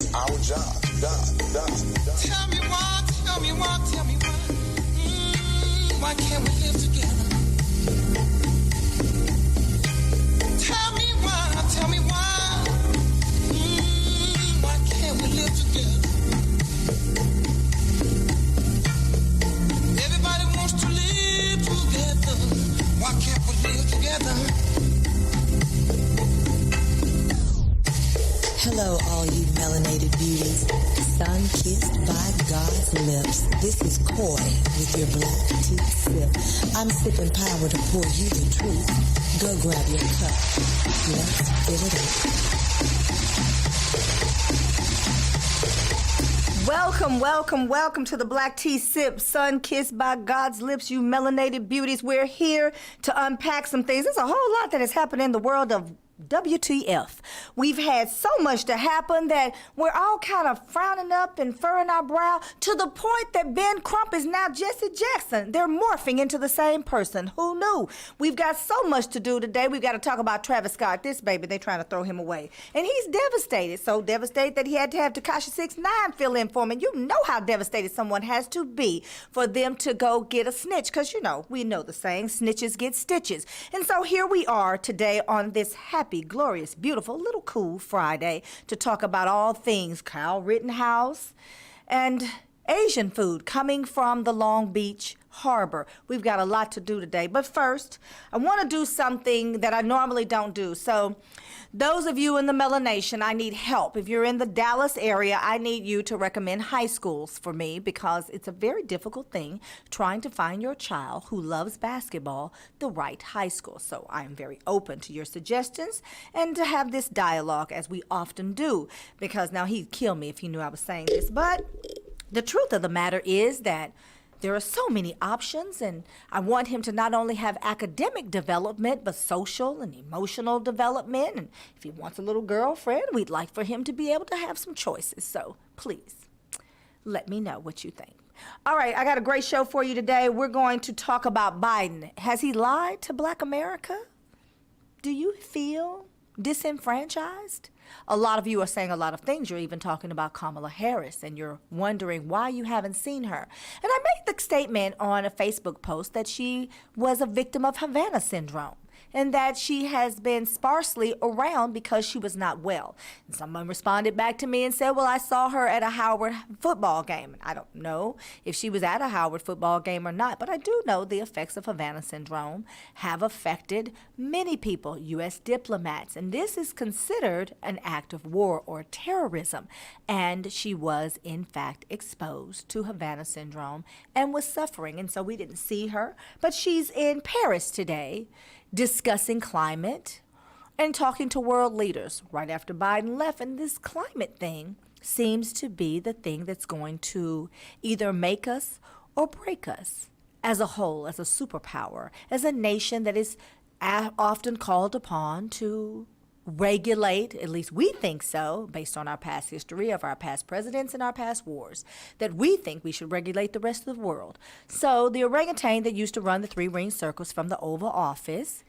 Our job, done. Tell me why. Why can't we live together? Tell me why. Why can't we live together? Everybody wants to live together. Why can't we live together? Hello, all you melanated beauties. Sun-kissed by God's lips. This is Coy with your black tea sip. I'm sipping power to pour you the truth. Go grab your cup. Let's fill it up. Welcome to the Black Tea Sip, Sun-Kissed by God's Lips, you melanated beauties. We're here to unpack some things. There's a whole lot that has happened in the world of WTF. We've had so much to happen that we're all kind of frowning up and furrowing our brow to the point that Ben Crump is now Jesse Jackson. They're morphing into the same person. Who knew? We've got so much to do today. We've got to talk about Travis Scott. This baby, they're trying to throw him away. And he's devastated. So devastated that he had to have Tekashi 6ix9ine fill in for him. And you know how devastated someone has to be for them to go get a snitch. Because, you know, we know the saying, snitches get stitches. And so here we are today on this happy, glorious, beautiful, little cool Friday to talk about all things Kyle Rittenhouse and Asian food coming from the Long Beach Harbor. We've got a lot to do today. But first, I want to do something that I normally don't do. So those of you in the Melanation, I need help. If you're in the Dallas area, I need you to recommend high schools for me because it's a very difficult thing trying to find your child who loves basketball the right high school. So I am very open to your suggestions and to have this dialogue as we often do, because now he'd kill me if he knew I was saying this. But the truth of the matter is that there are so many options, and I want him to not only have academic development, but social and emotional development. And if he wants a little girlfriend, we'd like for him to be able to have some choices. So please, let me know what you think. All right, I got a great show for you today. We're going to talk about Biden. Has he lied to Black America? Do you feel disenfranchised? A lot of you are saying a lot of things. You're even talking about Kamala Harris, and you're wondering why you haven't seen her. And I made the statement on a Facebook post that she was a victim of Havana syndrome, and that she has been sparsely around because she was not well. And someone responded back to me and said, well, I saw her at a Howard football game. And I don't know if she was at a Howard football game or not, but I do know the effects of Havana syndrome have affected many people, U.S. diplomats, and this is considered an act of war or terrorism. And she was, in fact, exposed to Havana syndrome and was suffering. And so we didn't see her, but she's in Paris today discussing climate and talking to world leaders right after Biden left. And this climate thing seems to be the thing that's going to either make us or break us as a whole, as a superpower, as a nation that is often called upon to regulate, at least we think so, based on our past history of our past presidents and our past wars, that we think we should regulate the rest of the world. So the orangutan that used to run the 3 ring circles from the Oval Office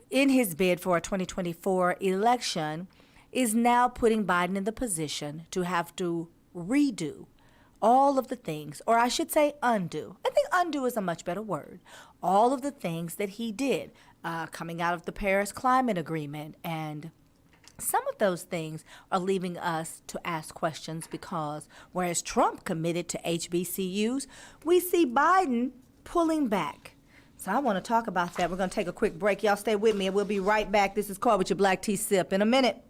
in his bid for a 2024 election is now putting Biden in the position to have to redo all of the things, or I should say undo. I think undo is a much better word. All of the things that he did coming out of the Paris Climate Agreement. And some of those things are leaving us to ask questions because whereas Trump committed to HBCUs, we see Biden pulling back. So I want to talk about that. We're going to take a quick break. Y'all stay with me and we'll be right back. This is Call with your Black Tea Sip in a minute.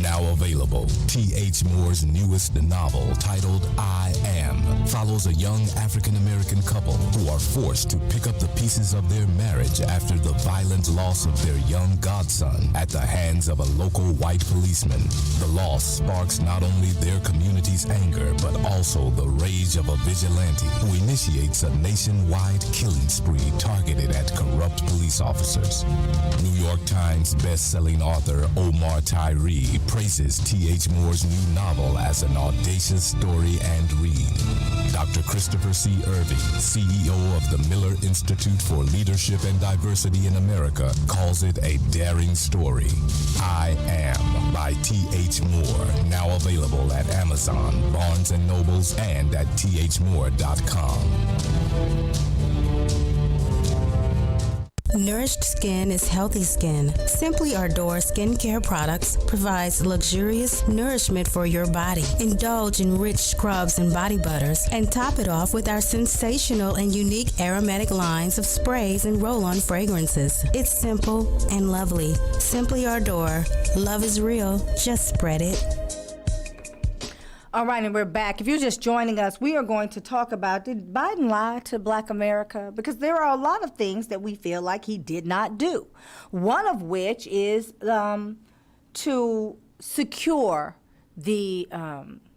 Now available, T.H. Moore's newest novel titled I Am follows a young African-American couple who are forced to pick up the pieces of their marriage after the violent loss of their young godson at the hands of a local white policeman. The loss sparks not only their community's anger, but also the rage of a vigilante who initiates a nationwide killing spree targeted at corrupt police officers. New York Times best-selling author Omar Tyree praises embraces T.H. Moore's new novel as an audacious story and read. Dr. Christopher C. Irving, CEO of the Miller Institute for Leadership and Diversity in America, calls it a daring story. I Am by T.H. Moore, now available at Amazon, Barnes & Nobles, and at thmoore.com. Nourished skin is healthy skin. Simply Ardor skincare products provides luxurious nourishment for your body. Indulge in rich scrubs and body butters and top it off with our sensational and unique aromatic lines of sprays and roll-on fragrances. It's simple and lovely. Simply Ardor. Love is real. Just spread it. All right, and we're back. If you're just joining us, we are going to talk about, did Biden lie to Black America? Because there are a lot of things that we feel like he did not do. One of which is to secure the,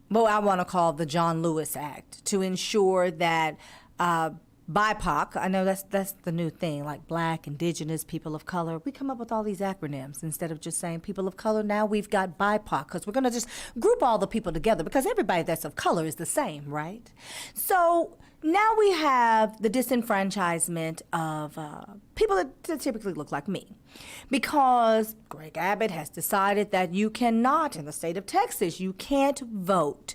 what I want to call the John Lewis Act, to ensure that BIPOC, I know that's the new thing, like Black, Indigenous, people of color. We come up with all these acronyms instead of just saying people of color. Now we've got BIPOC because we're going to just group all the people together because everybody that's of color is the same, right? So now we have the disenfranchisement of people that typically look like me, because Greg Abbott has decided that you cannot, in the state of Texas, you can't vote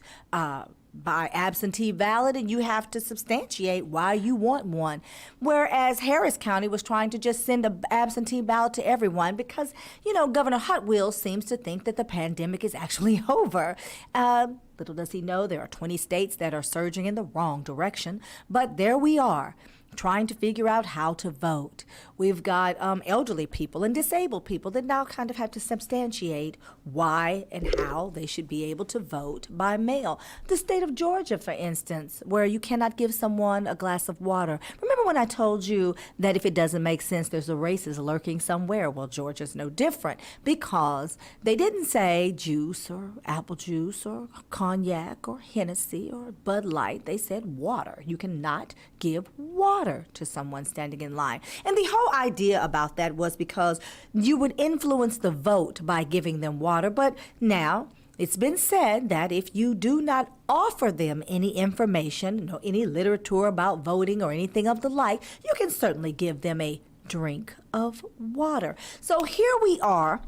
by absentee ballot, and you have to substantiate why you want one. Whereas Harris County was trying to just send an absentee ballot to everyone because, you know, Governor Hot Wheels seems to think that the pandemic is actually over. Little does he know there are 20 states that are surging in the wrong direction, but there we are, trying to figure out how to vote. We've got elderly people and disabled people that now kind of have to substantiate why and how they should be able to vote by mail. The state of Georgia, for instance, where you cannot give someone a glass of water. Remember when I told you that if it doesn't make sense, there's a racist lurking somewhere? Well, Georgia's no different, because they didn't say juice or apple juice or cognac or Hennessy or Bud Light. They said water. You cannot give water to someone standing in line. And the whole idea about that was because you would influence the vote by giving them water. But now it's been said that if you do not offer them any information, any literature about voting or anything of the like, you can certainly give them a drink of water. So here we are.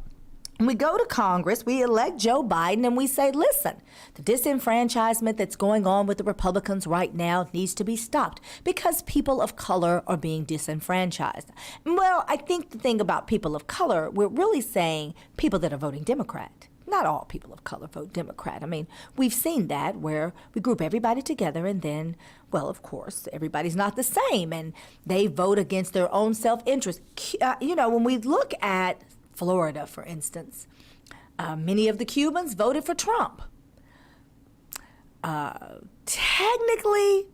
We go to Congress, we elect Joe Biden, and we say, listen, the disenfranchisement that's going on with the Republicans right now needs to be stopped because people of color are being disenfranchised. Well, I think the thing about people of color, we're really saying people that are voting Democrat. Not all people of color vote Democrat. I mean, we've seen that where we group everybody together and then, well, of course, everybody's not the same and they vote against their own self-interest. When we look at Florida, for instance, many of the Cubans voted for Trump. Technically,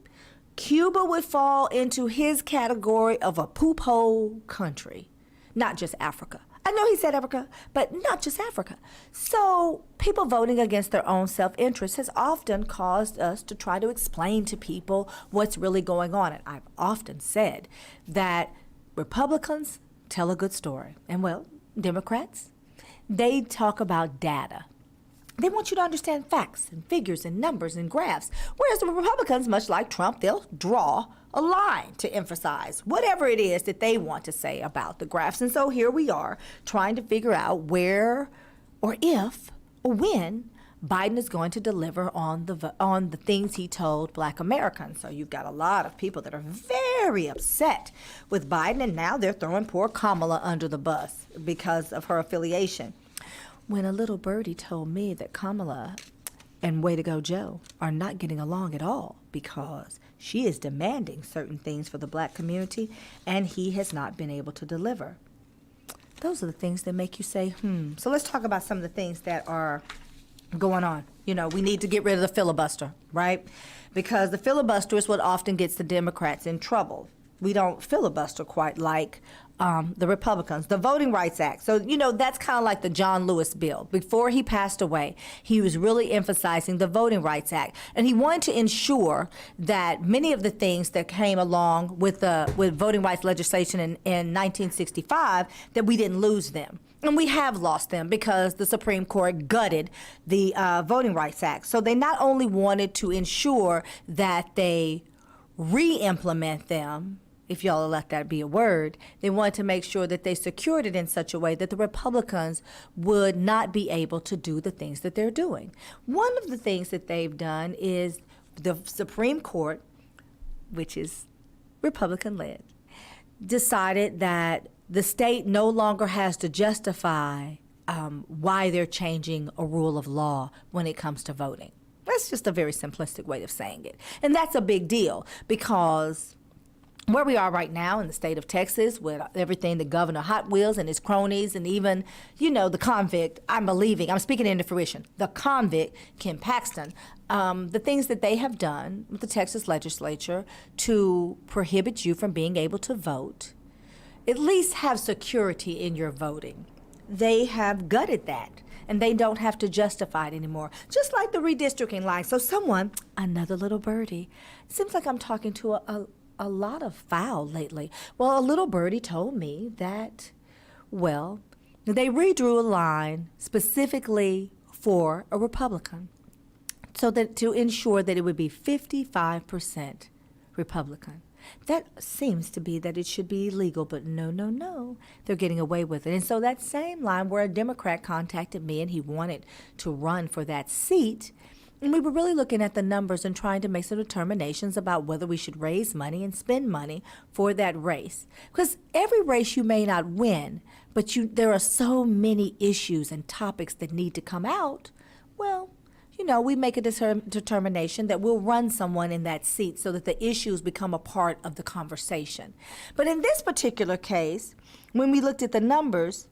Cuba would fall into his category of a poop hole country, not just Africa. I know he said Africa, but not just Africa. So people voting against their own self-interest has often caused us to try to explain to people what's really going on. And I've often said that Republicans tell a good story. And well, Democrats, they talk about data. They want you to understand facts and figures and numbers and graphs. Whereas the Republicans, much like Trump, they'll draw a line to emphasize whatever it is that they want to say about the graphs. And so here we are trying to figure out where or if or when Biden is going to deliver on the things he told Black Americans. So you've got a lot of people that are very upset with Biden, and now they're throwing poor Kamala under the bus because of her affiliation. When a little birdie told me that Kamala and Way to Go Joe are not getting along at all because she is demanding certain things for the Black community and he has not been able to deliver. Those are the things that make you say, So let's talk about some of the things that are going on. We need to get rid of the filibuster, right? Because the filibuster is what often gets the Democrats in trouble. We don't filibuster quite like the Republicans. The Voting Rights Act. So, that's kind of like the John Lewis bill. Before he passed away, he was really emphasizing the Voting Rights Act. And he wanted to ensure that many of the things that came along with voting rights legislation in 1965, that we didn't lose them. And we have lost them because the Supreme Court gutted the Voting Rights Act. So they not only wanted to ensure that they re-implement them, if y'all will let that be a word, they wanted to make sure that they secured it in such a way that the Republicans would not be able to do the things that they're doing. One of the things that they've done is the Supreme Court, which is Republican-led, decided that the state no longer has to justify why they're changing a rule of law when it comes to voting. That's just a very simplistic way of saying it. And that's a big deal because where we are right now in the state of Texas with everything, the Governor Hot Wheels and his cronies and even, the convict, I'm speaking into fruition, the convict, Ken Paxton, the things that they have done with the Texas legislature to prohibit you from being able to vote, at least have security in your voting. They have gutted that. And they don't have to justify it anymore. Just like the redistricting line. So another little birdie, it seems like I'm talking to a lot of fowl lately. Well, a little birdie told me that, they redrew a line specifically for a Republican so that to ensure that it would be 55% Republican. That seems to be that it should be illegal, but no, they're getting away with it. And so that same line where a Democrat contacted me and he wanted to run for that seat, and we were really looking at the numbers and trying to make some determinations about whether we should raise money and spend money for that race. Because every race you may not win, but there are so many issues and topics that need to come out. We make a determination that we'll run someone in that seat so that the issues become a part of the conversation. But in this particular case, when we looked at the numbers,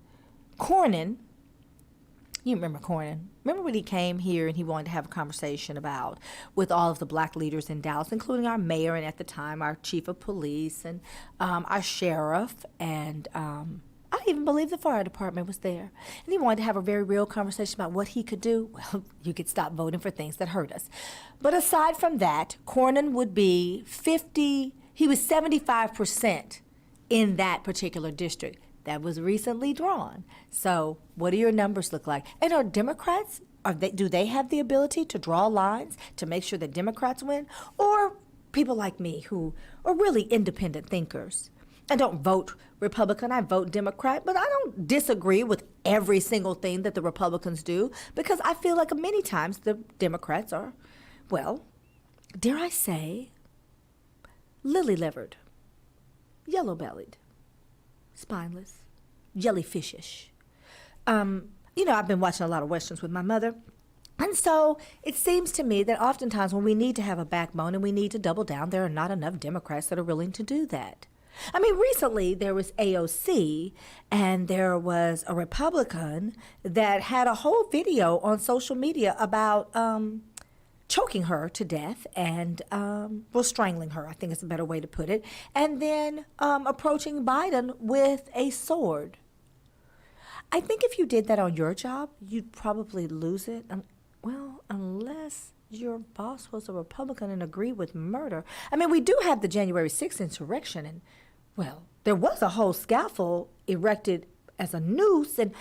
Cornyn, you remember Cornyn? Remember when he came here and he wanted to have a conversation with all of the black leaders in Dallas, including our mayor and at the time our chief of police and our sheriff and I even believe the fire department was there. And he wanted to have a very real conversation about what he could do. Well, you could stop voting for things that hurt us. But aside from that, Cornyn would be he was 75% in that particular district. That was recently drawn. So what do your numbers look like? And are Democrats, do they have the ability to draw lines to make sure that Democrats win? Or people like me who are really independent thinkers? I don't vote Republican, I vote Democrat, but I don't disagree with every single thing that the Republicans do because I feel like many times the Democrats are, dare I say, lily-livered, yellow-bellied, spineless, jellyfishish. I've been watching a lot of Westerns with my mother. And so it seems to me that oftentimes when we need to have a backbone and we need to double down, there are not enough Democrats that are willing to do that. Recently there was AOC and there was a Republican that had a whole video on social media about choking her to death and, strangling her, I think is a better way to put it, and then approaching Biden with a sword. I think if you did that on your job, you'd probably lose it. Unless your boss was a Republican and agreed with murder. We do have the January 6th insurrection, and, there was a whole scaffold erected as a noose, and,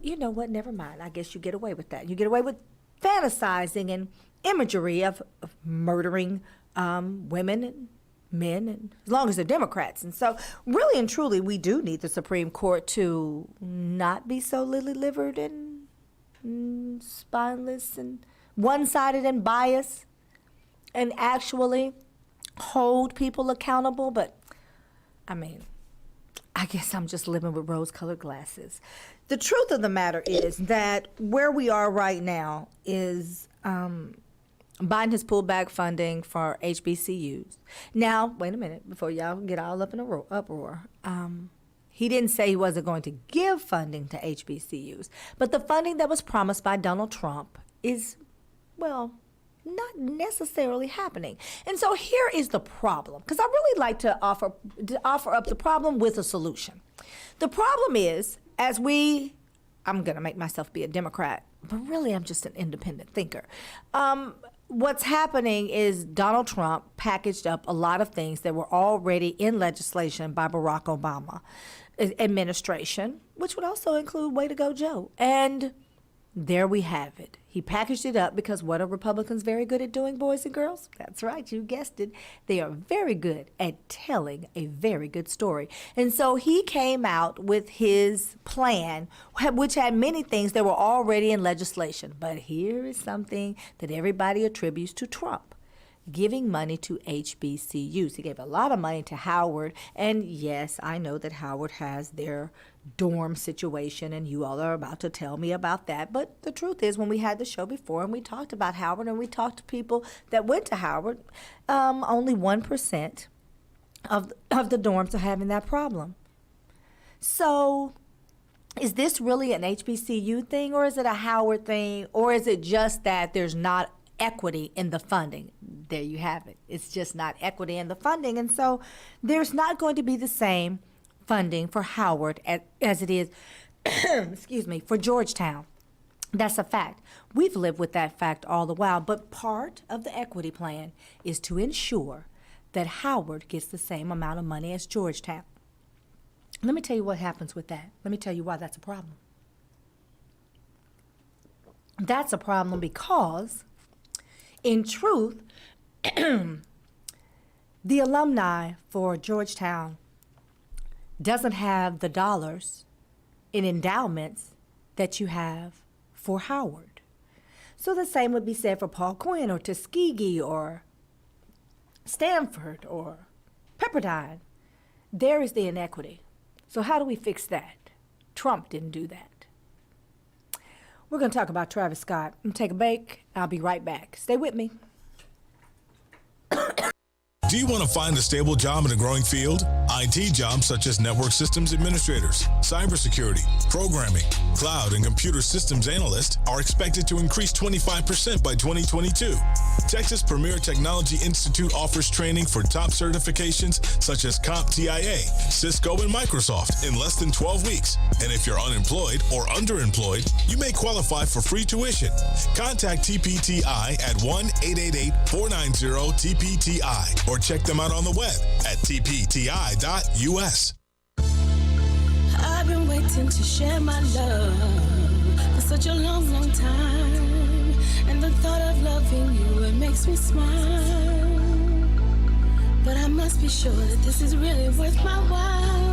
you know what, never mind. I guess you get away with that. You get away with fantasizing and imagery of murdering women and men, and as long as they're Democrats. And so really and truly, we do need the Supreme Court to not be so lily-livered and spineless and one-sided and biased and actually hold people accountable. But, I guess I'm just living with rose-colored glasses. The truth of the matter is that where we are right now is Biden has pulled back funding for HBCUs. Now, wait a minute, before y'all get all up in an uproar. He didn't say he wasn't going to give funding to HBCUs, but the funding that was promised by Donald Trump is, not necessarily happening. And so here is the problem, because I really like to offer up the problem with a solution. The problem is, I'm going to make myself be a Democrat, but really I'm just an independent thinker. What's happening is Donald Trump packaged up a lot of things that were already in legislation by Barack Obama. administration, which would also include Way to Go Joe. And there we have it. He packaged it up because what are Republicans very good at doing, boys and girls? That's right, you guessed it. They are very good at telling a very good story. And so he came out with his plan, which had many things that were already in legislation. But here is something that everybody attributes to Trump: giving money to HBCUs. He gave a lot of money to Howard, and yes, I know that Howard has their dorm situation, and you all are about to tell me about that. But the truth is, when we had the show before and we talked about Howard and we talked to people that went to Howard, only 1% of the dorms are having that problem. So is this really an HBCU thing, or is it a Howard thing, or is it just that there's not equity in the funding? There you have it. It's just not equity in the funding. And so there's not going to be the same funding for Howard as it is, excuse me, for Georgetown. That's a fact. We've lived with that fact all the while. But part of the equity plan is to ensure that Howard gets the same amount of money as Georgetown. Let me tell you what happens with that. Let me tell you why that's a problem. That's a problem because, in truth, the alumni for Georgetown doesn't have the dollars in endowments that you have for Howard. So the same would be said for Paul Quinn or Tuskegee or Stanford or Pepperdine. There is the inequity. So how do we fix that? Trump didn't do that. We're going to talk about Travis Scott. I'm going to take a break. I'll be right back. Stay with me. Do you want to find a stable job in a growing field? IT jobs such as network systems administrators, cybersecurity, programming, cloud, and computer systems analyst are expected to increase 25% by 2022. Texas Premier Technology Institute offers training for top certifications such as CompTIA, Cisco, and Microsoft in less than 12 weeks. And if you're unemployed or underemployed, you may qualify for free tuition. Contact TPTI at 1-888-490-TPTI or check them out on the web at tpti.us. I've been waiting to share my love for such a long, long time. And the thought of loving you, it makes me smile. But I must be sure that this is really worth my while.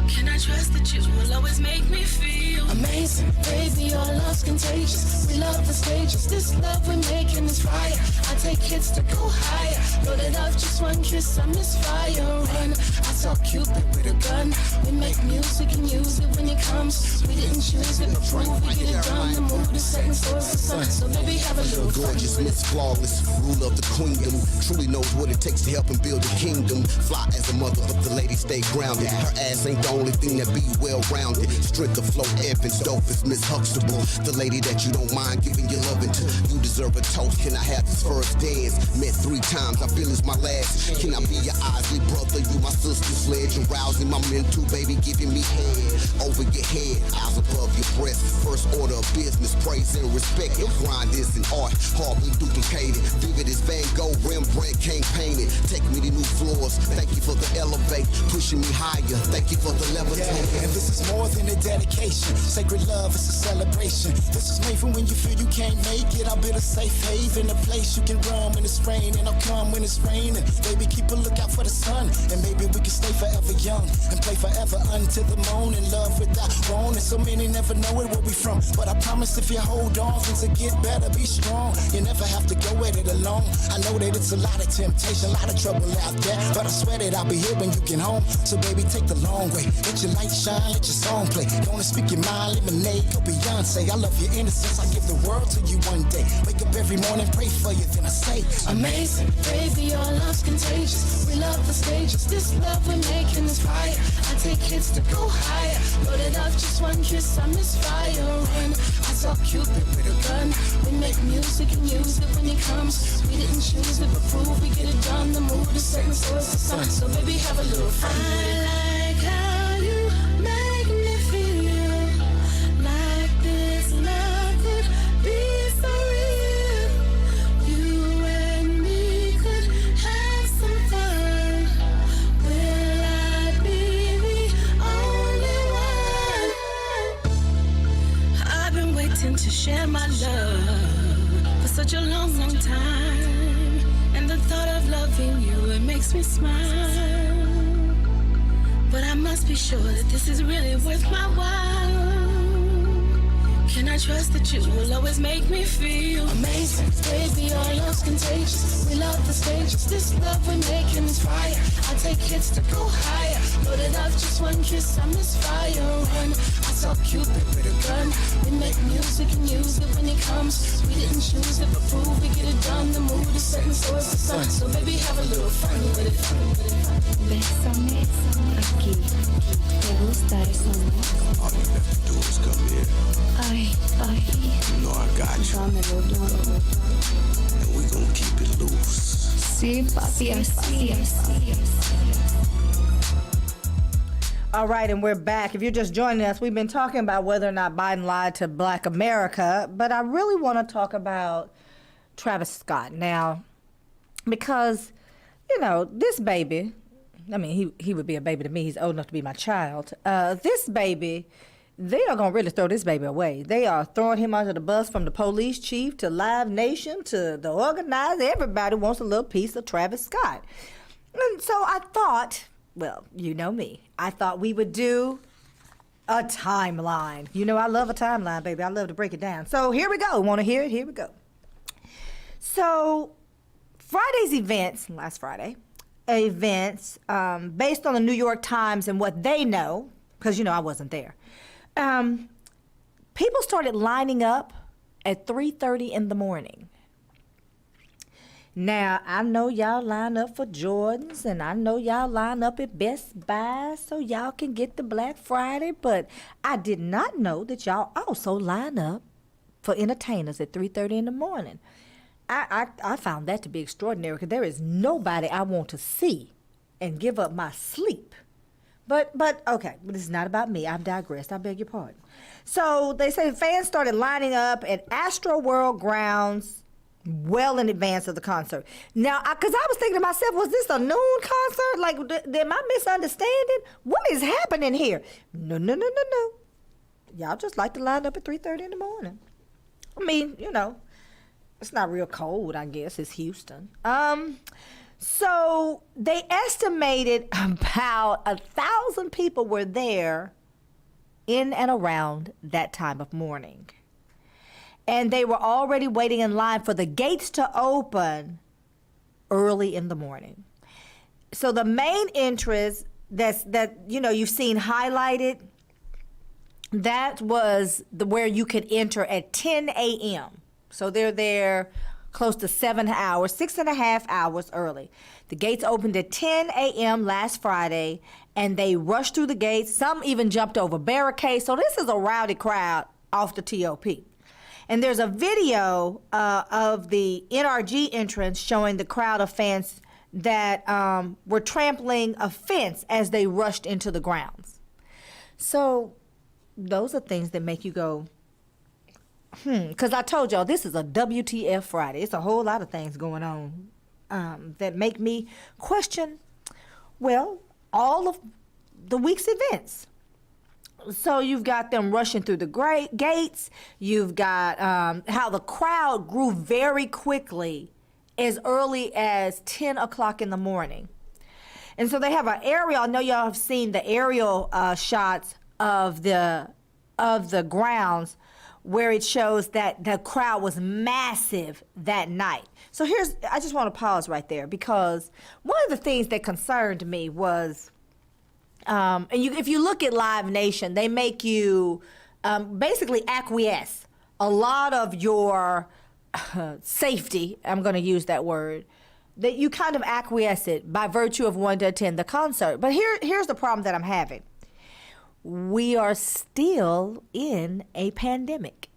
Can I trust that you will always make me feel amazing? Baby, your love's contagious. We love the stages. This love we're making is fire. I take hits to go higher. Loaded up, just one kiss, I misfire. Run, I saw Cupid with a gun. We make music and use it when it comes. We didn't choose it, but prove we get it done. The mood is setting source of sun. So baby, have a little fun. Gorgeous, Miss Flawless, ruler of the queendom. Truly knows what it takes to help and build a kingdom. Fly as a mother, but the lady stay grounded. Her ass ain't the only thing that be well-rounded. Strength of flow, Evans, dope is Miss Huxtable. The lady that you don't mind giving your loving to. You deserve a toast. Can I have this first dance? Met 3 times, I feel it's my last. Can I be your Isley brother? You my sister's sledge. Arousing my mental, baby, giving me head. Over your head, eyes above your breast. First order of business, praise and respect. Your grind is an art, hardly duplicated. Vivid as Van Gogh, Rembrandt can't paint it. Take me to new floors. Thank you for the elevate, pushing me higher. Thank you for the levitate. And this is more than a dedication. Sacred love is a celebration. This is made for when you feel you can't make it. I'll build a safe haven, a place you can run when it's raining. I'll come when it's raining. Baby, keep a lookout for the sun. And maybe we can stay forever young and play forever until the morning. Love without wanting. So many never know it where we from. But I promise if you hold on, things will get better. Be strong. You never have to go at it alone. I know that it's a lot of temptation, a lot of trouble out there. But I swear that I'll be here when you get home. So baby, take the long way. Let your light shine, let your song play. Gonna speak your mind, lemonade, go Beyonce. I love your innocence, I give the world to you one day. Wake up every morning, pray for you, then I say amazing. Baby, your love's contagious. We love the stages. This love we're making is fire. I take hits to go higher. Loaded up, just one kiss, I misfire. Run, I saw Cupid with a gun. We make music and use it when it comes. We didn't choose it, but prove we get it done. The mood is setting, so it's the sun. So baby, have a little fun. I like how you make me feel like this love could be so real. You and me could have some fun. Will I be the share my love for such a long, long time. And the thought of loving you, it makes me smile. But I must be sure that this is really worth my while. Can I trust that you will always make me feel amazing? Baby, our love's contagious. We love the stages. This love we're making is fire. I take hits to go higher. Loaded up, just one kiss, I'm this fire run. I saw Cupid with a gun. We make music and use it when it comes. We didn't choose it, but prove we get it done. The mood is set and so is the sun. So baby, have a little fun with it. Bésame aquí. ¿Te gusta eso? All you have to do is come here. Ay, ay. You know I got you. Dámelo. And we gonna keep it loose. Sí, papi, así. All right, and we're back. If you're just joining us, we've been talking about whether or not Biden lied to Black America, but I really want to talk about Travis Scott now, because, you know, this baby, I mean, he would be a baby to me. He's old enough to be my child. This baby, they are going to really throw this baby away. They are throwing him under the bus, from the police chief to Live Nation to the organizer. Everybody wants a little piece of Travis Scott. And so I thought, well, you know me, I thought we would do a timeline. You know, I love a timeline, baby. I love to break it down. So here we go. Want to hear it? Here we go. So Friday's events, last Friday, events, based on the New York Times and what they know, because, you know, I wasn't there, people started lining up at 3:30 in the morning. Now, I know y'all line up for Jordans, and I know y'all line up at Best Buy so y'all can get the Black Friday, but I did not know that y'all also line up for entertainers at 3:30 in the morning. I found that to be extraordinary, because there is nobody I want to see and give up my sleep. But okay, but this is not about me. I've digressed. I beg your pardon. So they say fans started lining up at Astro World grounds well in advance of the concert. Now, because I was thinking to myself, was this a noon concert? Like, am I misunderstanding? What is happening here? No. Y'all just like to line up at 3:30 in the morning. I mean, you know, it's not real cold, I guess. It's Houston. So they estimated about 1,000 people were there in and around that time of morning. And they were already waiting in line for the gates to open early in the morning. So the main entrance that you know you've seen highlighted, that was where you could enter at 10 a.m. So they're there close to 7 hours, 6.5 hours early. The gates opened at 10 a.m. last Friday, and they rushed through the gates. Some even jumped over barricades. So this is a rowdy crowd off the TOP. And there's a video of the NRG entrance showing the crowd of fans that were trampling a fence as they rushed into the grounds. So those are things that make you go, because I told y'all this is a WTF Friday. It's a whole lot of things going on that make me question, well, all of the week's events. So you've got them rushing through the gates. You've got how the crowd grew very quickly as early as 10 o'clock in the morning. And so they have an aerial. I know y'all have seen the aerial shots of the grounds where it shows that the crowd was massive that night. So I just want to pause right there, because one of the things that concerned me was, if you look at Live Nation, they make you basically acquiesce a lot of your safety, I'm going to use that word, that you kind of acquiesce it by virtue of wanting to attend the concert. But here's the problem that I'm having. We are still in a pandemic.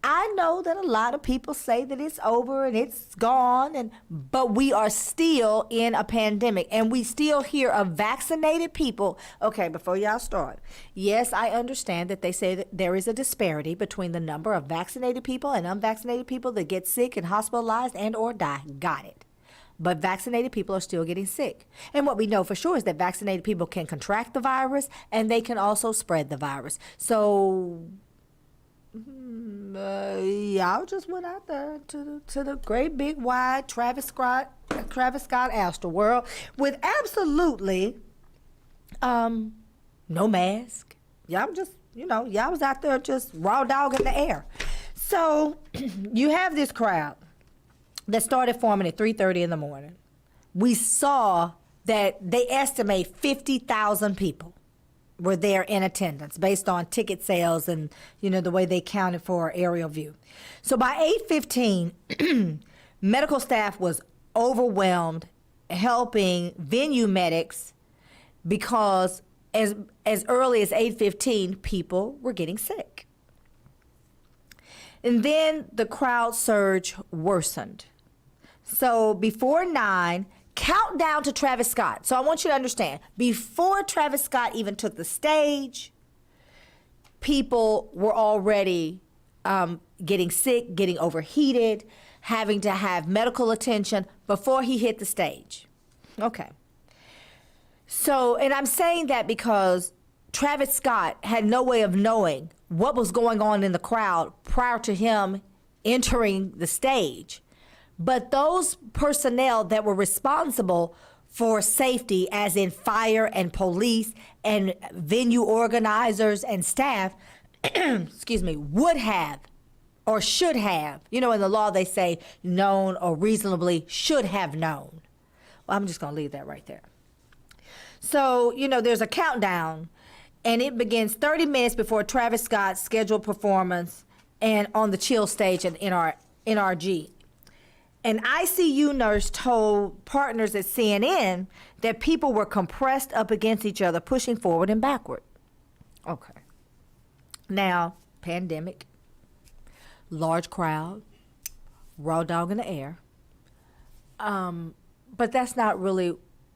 I know that a lot of people say that it's over and it's gone, but we are still in a pandemic, and we still hear of vaccinated people. Okay, before y'all start, yes, I understand that they say that there is a disparity between the number of vaccinated people and unvaccinated people that get sick and hospitalized and or die. Got it. But vaccinated people are still getting sick. And what we know for sure is that vaccinated people can contract the virus, and they can also spread the virus. So Y'all just went out there to the great big wide Travis Scott Astroworld with absolutely no mask. Y'all just, y'all was out there just raw dog in the air. So you have this crowd that started forming at 3:30 in the morning. We saw that they estimate 50,000 people were there in attendance based on ticket sales and, the way they counted for aerial view. So by 8:15, medical staff was overwhelmed helping venue medics because as early as 8:15, people were getting sick. And then the crowd surge worsened. So before 9, countdown to Travis Scott. So I want you to understand, before Travis Scott even took the stage, people were already getting sick, getting overheated, having to have medical attention before he hit the stage. Okay. So, and I'm saying that because Travis Scott had no way of knowing what was going on in the crowd prior to him entering the stage. But those personnel that were responsible for safety, as in fire and police and venue organizers and staff, would have or should have, in the law they say known or reasonably should have known. Well, I'm just going to leave that right there. So, there's a countdown, and it begins 30 minutes before Travis Scott's scheduled performance and on the chill stage at NRG. An ICU nurse told partners at CNN that people were compressed up against each other, pushing forward and backward. Okay. Now, pandemic, large crowd, raw dog in the air. But that's not really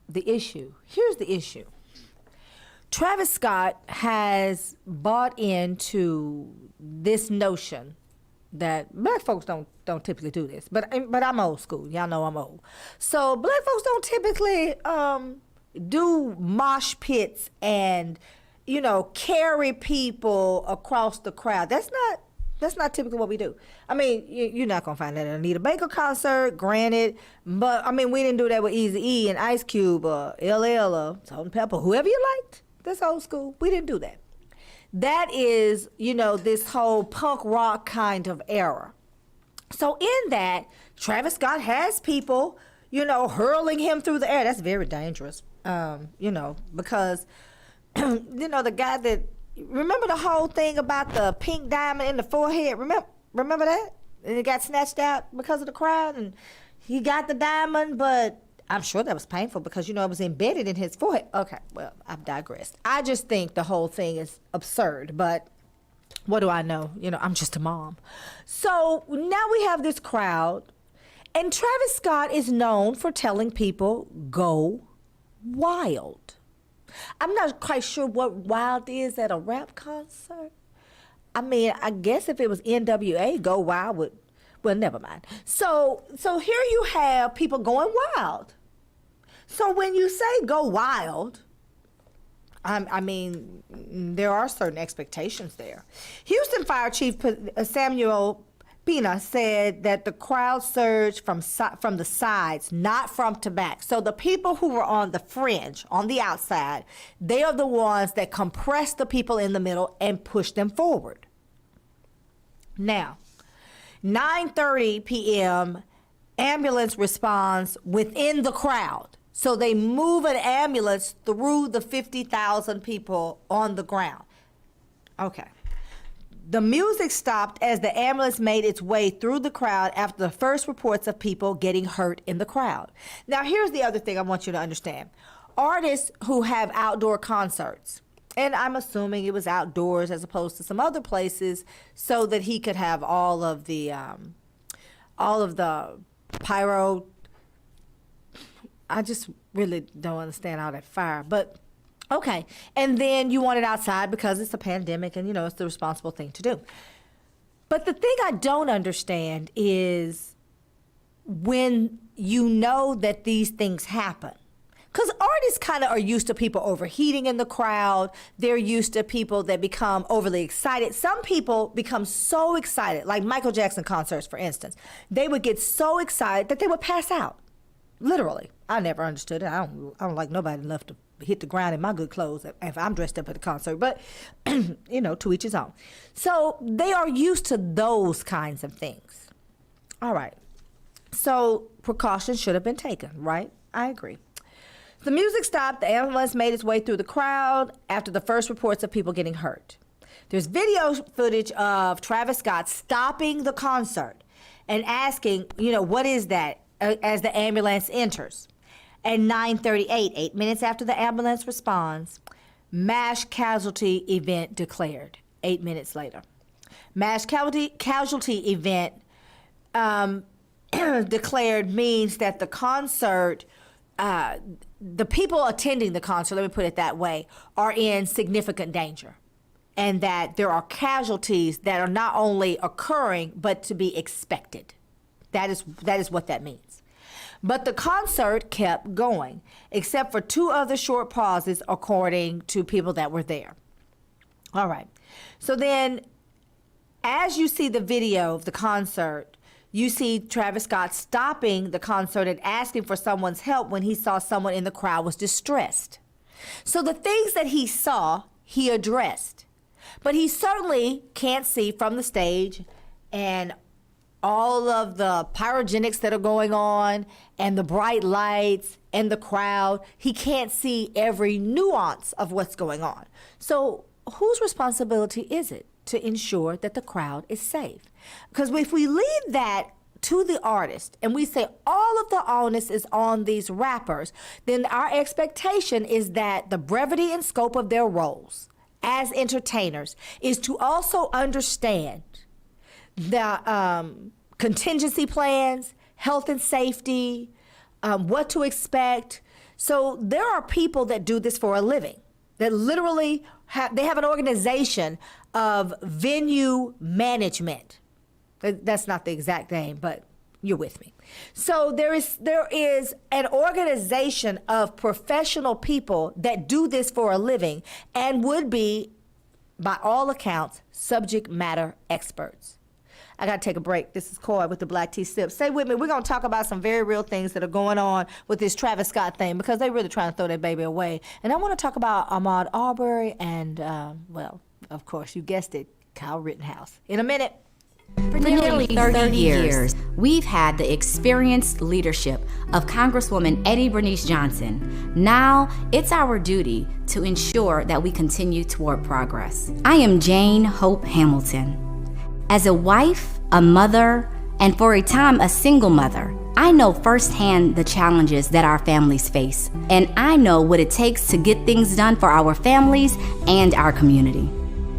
the issue. Here's the issue. Travis Scott has bought into this notion that black folks don't typically do this, but I'm old school. Y'all know I'm old. So black folks don't typically do mosh pits and carry people across the crowd. That's not typically what we do. I mean, you're not gonna find that at Anita Baker concert, granted, but I mean we didn't do that with Eazy-E and Ice Cube or LL or Salt and Pepper, whoever you liked. That's old school. We didn't do that. That is, this whole punk rock kind of era. So in that, Travis Scott has people, hurling him through the air. That's very dangerous, because, the guy that, remember the whole thing about the pink diamond in the forehead? Remember that? And it got snatched out because of the crowd, and he got the diamond, but I'm sure that was painful because, it was embedded in his forehead. Okay, well, I've digressed. I just think the whole thing is absurd, but what do I know? I'm just a mom. So now we have this crowd, and Travis Scott is known for telling people, go wild. I'm not quite sure what wild is at a rap concert. I mean, I guess if it was NWA, go wild would... Well, never mind. So here you have people going wild. So when you say go wild, I mean, there are certain expectations there. Houston Fire Chief Samuel Pina said that the crowd surged from the sides, not from to back. So the people who were on the fringe, on the outside, they are the ones that compressed the people in the middle and pushed them forward. Now, 9:30 p.m., ambulance responds within the crowd. So they move an ambulance through the 50,000 people on the ground. Okay. The music stopped as the ambulance made its way through the crowd after the first reports of people getting hurt in the crowd. Now, here's the other thing I want you to understand. Artists who have outdoor concerts, and I'm assuming it was outdoors as opposed to some other places so that he could have all of the pyro. I just really don't understand all that fire, but okay. And then you want it outside because it's a pandemic and, it's the responsible thing to do. But the thing I don't understand is when you know that these things happen. Because artists kind of are used to people overheating in the crowd. They're used to people that become overly excited. Some people become so excited, like Michael Jackson concerts, for instance. They would get so excited that they would pass out, literally. I never understood it. I don't like nobody enough to hit the ground in my good clothes if I'm dressed up at a concert. But, you know, to each his own. So they are used to those kinds of things. All right. So precautions should have been taken, right? I agree. The music stopped. The ambulance made its way through the crowd after the first reports of people getting hurt. There's video footage of Travis Scott stopping the concert and asking, you know, what is that, as the ambulance enters. At 9:38, 8 minutes after the ambulance responds, mass casualty event declared. 8 minutes later. Mass casualty event declared means that the concert, the people attending the concert, let me put it that way, are in significant danger. And that there are casualties that are not only occurring, but to be expected. That is what that means. But the concert kept going, except for 2 other short pauses, according to people that were there. All right. So then, as you see the video of the concert, you see Travis Scott stopping the concert and asking for someone's help when he saw someone in the crowd was distressed. So the things that he saw, he addressed. But he certainly can't see from the stage and all of the pyrogenics that are going on and the bright lights and the crowd. He can't see every nuance of what's going on. So whose responsibility is it to ensure that the crowd is safe? Because if we leave that to the artist and we say all of the onus is on these rappers, then our expectation is that the brevity and scope of their roles as entertainers is to also understand the contingency plans, health and safety, what to expect. So there are people that do this for a living, that literally have an organization of venue management. That's not the exact name, but you're with me. So there is an organization of professional people that do this for a living and would be, by all accounts, subject matter experts. I got to take a break. This is Coy with the Black Tea Sip. Stay with me. We're going to talk about some very real things that are going on with this Travis Scott thing, because they're really trying to throw that baby away. And I want to talk about Ahmaud Arbery and, well, of course, you guessed it, Kyle Rittenhouse. In a minute. For nearly 30 years, we've had the experienced leadership of Congresswoman Eddie Bernice Johnson. Now, it's our duty to ensure that we continue toward progress. I am Jane Hope Hamilton. As a wife, a mother, and for a time a single mother, I know firsthand the challenges that our families face, and I know what it takes to get things done for our families and our community.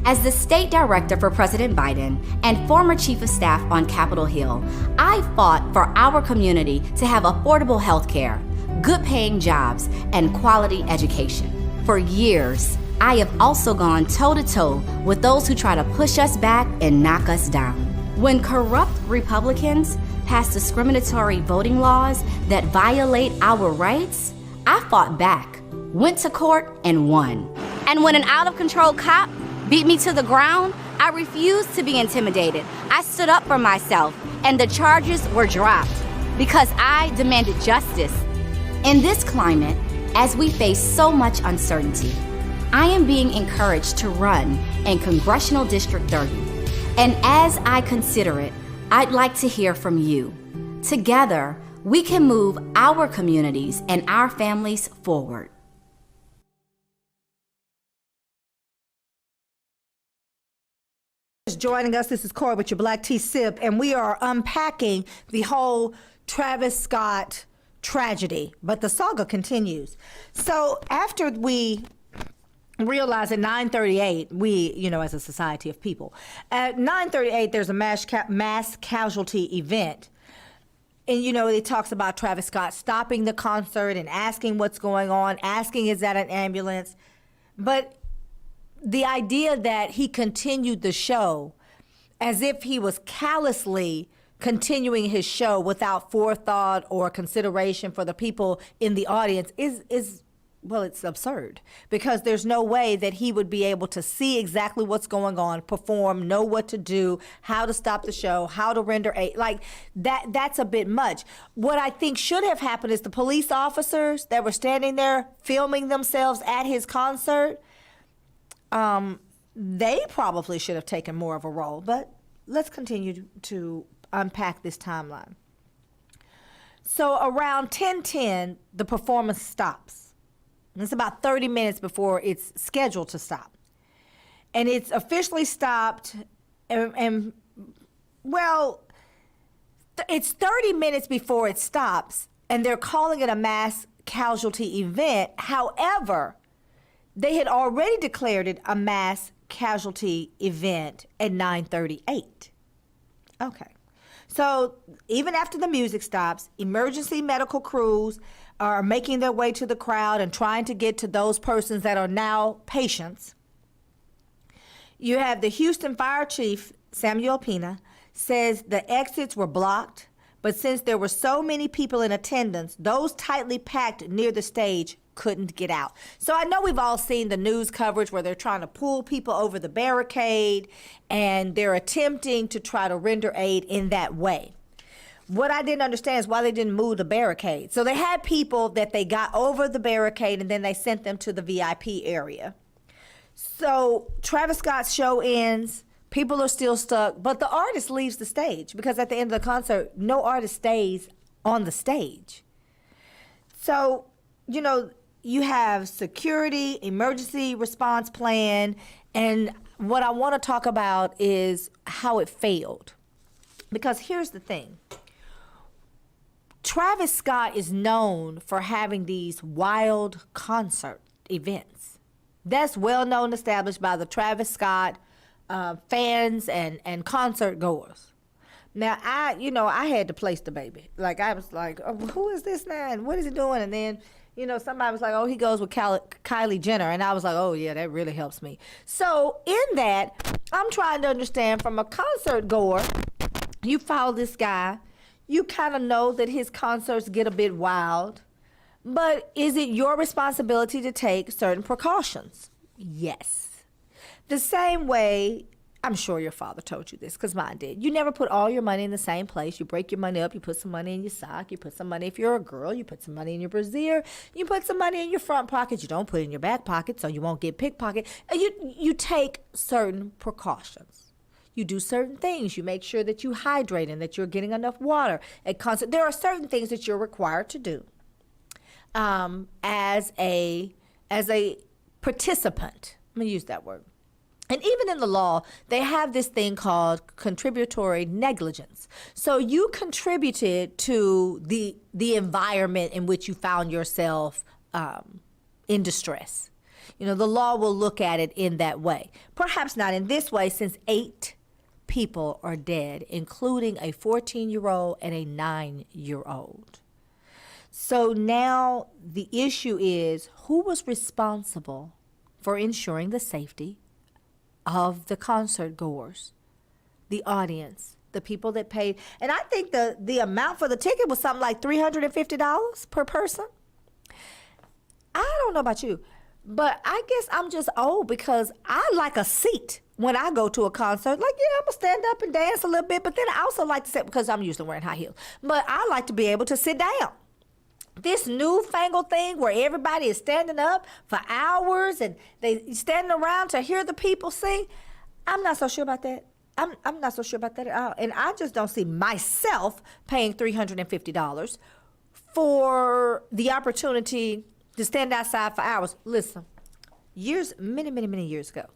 As the state director for President Biden and former chief of staff on Capitol Hill, I fought for our community to have affordable health care, good paying jobs, and quality education. For years, I have also gone toe-to-toe with those who try to push us back and knock us down. When corrupt Republicans pass discriminatory voting laws that violate our rights, I fought back, went to court, and won. And when an out-of-control cop beat me to the ground, I refused to be intimidated. I stood up for myself, and the charges were dropped because I demanded justice. In this climate, as we face so much uncertainty, I am being encouraged to run in Congressional District 30. And as I consider it, I'd like to hear from you. Together, we can move our communities and our families forward. Joining us, this is Coy with your Black Tea Sip, and we are unpacking the whole Travis Scott tragedy, but the saga continues. So after we realized at 9:38, we, as a society of people, at 9:38 there's a mass casualty event. And, it talks about Travis Scott stopping the concert and asking what's going on, asking is that an ambulance. But the idea that he continued the show as if he was callously continuing his show without forethought or consideration for the people in the audience is well, it's absurd, because there's no way that he would be able to see exactly what's going on, perform, know what to do, how to stop the show, how to render aid. Like that's a bit much. What I think should have happened is the police officers that were standing there filming themselves at his concert, they probably should have taken more of a role. But let's continue to unpack this timeline. So around 10:10, the performance stops. It's about 30 minutes before it's scheduled to stop. And it's officially stopped, and it's 30 minutes before it stops, and they're calling it a mass casualty event. However, they had already declared it a mass casualty event at 9:38. Okay. So even after the music stops, emergency medical crews are making their way to the crowd and trying to get to those persons that are now patients. You have the Houston Fire Chief, Samuel Pena, says the exits were blocked, but since there were so many people in attendance, those tightly packed near the stage couldn't get out. So I know we've all seen the news coverage where they're trying to pull people over the barricade, and they're attempting to try to render aid in that way. What I didn't understand is why they didn't move the barricade. So they had people that they got over the barricade, and then they sent them to the VIP area. So Travis Scott's show ends, people are still stuck, but the artist leaves the stage, because at the end of the concert, no artist stays on the stage. So, you know, you have security, emergency response plan, and what I want to talk about is how it failed. Because here's the thing. Travis Scott is known for having these wild concert events. That's well known, established by the Travis Scott fans and concert goers. Now, I had to place the baby. Like, I was like, oh, who is this man? What is he doing? And then, somebody was like, oh, he goes with Kylie Jenner. And I was like, oh, yeah, that really helps me. So in that, I'm trying to understand from a concert goer, you follow this guy, you kind of know that his concerts get a bit wild, but is it your responsibility to take certain precautions? Yes. The same way, I'm sure your father told you this, because mine did. You never put all your money in the same place. You break your money up. You put some money in your sock. You put some money, if you're a girl, you put some money in your brassiere. You put some money in your front pocket. You don't put it in your back pocket so you won't get pickpocketed. You take certain precautions. You do certain things. You make sure that you hydrate and that you're getting enough water at concert. There are certain things that you're required to do as a participant. I'm going to use that word. And even in the law, they have this thing called contributory negligence. So you contributed to the environment in which you found yourself in distress. The law will look at it in that way. Perhaps not in this way, since 8 people are dead, including a 14-year-old and a 9-year-old. So now the issue is, who was responsible for ensuring the safety of the concert goers, the audience, the people that paid? And I think the amount for the ticket was something like $350 per person. I don't know about you, but I guess I'm just old, because I like a seat when I go to a concert. Like, yeah, I'm going to stand up and dance a little bit, but then I also like to sit, because I'm usually wearing high heels, but I like to be able to sit down. This newfangled thing where everybody is standing up for hours and they standing around to hear the people sing, I'm not so sure about that. I'm not so sure about that at all. And I just don't see myself paying $350 for the opportunity to stand outside for hours. Listen, many years ago,